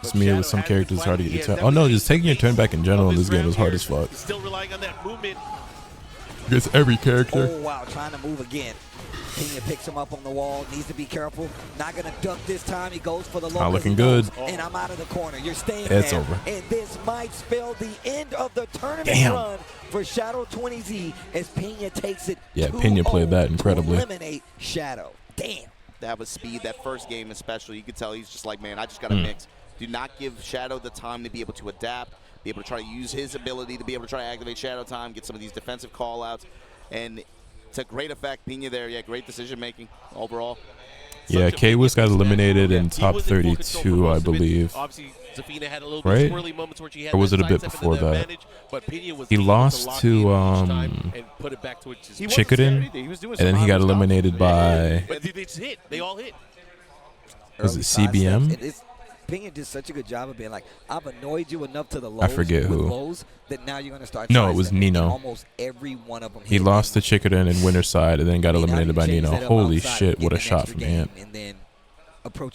S1: It's me with some characters, it's hard to get your turn. Oh no, just taking your turn back in general in this game is hard as fuck.
S4: Still relying on that movement.
S1: Gets every character.
S2: Oh, wow. Trying to move again. Pena picks him up on the wall. Needs to be careful. Not going to duck this time. He goes for the low.
S1: Not looking good.
S2: And I'm out of the corner. You're staying
S1: It's
S2: there.
S1: over.
S2: And this might spell the end of the tournament
S1: Damn.
S2: run for Shadow 20Z as Pena takes it.
S1: Yeah, Pena played that
S2: 2-0
S1: incredibly.
S2: To eliminate Shadow. Damn.
S3: That was speed. That first game especially, you could tell he's just like, man, I just got to mix. Do not give Shadow the time to be able to adapt, be able to try to use his ability to be able to try to activate Shadow time, get some of these defensive call-outs. And to great effect, Pena there. Yeah, great decision-making overall.
S1: Yeah, K-Wiz got eliminated in top 32, I believe.
S4: Obviously, Zafina had a little
S1: Right?
S4: bit swirly moments where she had
S1: Or was
S4: that
S1: it a bit
S4: sidestep and
S1: before
S4: then
S1: that?
S4: advantage, but Pena was
S1: He
S4: able
S1: lost
S4: lock
S1: to,
S4: in each time and put it back to its
S3: He wasn't
S1: Chikadin,
S3: scared either. He was doing
S1: and then he
S3: some
S1: got
S3: high-risk
S1: eliminated by,
S4: But they just hit. They all hit.
S1: was it
S2: Early sidesteps.
S1: CBM?
S2: It is- Pena did such a good job of being like, I've annoyed you enough to the lows.
S1: forget
S2: with
S1: who.
S2: Lows that now you're going to start.
S1: No, it was
S2: sidestepping.
S1: Nino.
S2: Almost every one of them.
S1: He lost to Chikadin in winter side and then got eliminated by Nino. Holy shit, what a shot from him.
S2: And then approach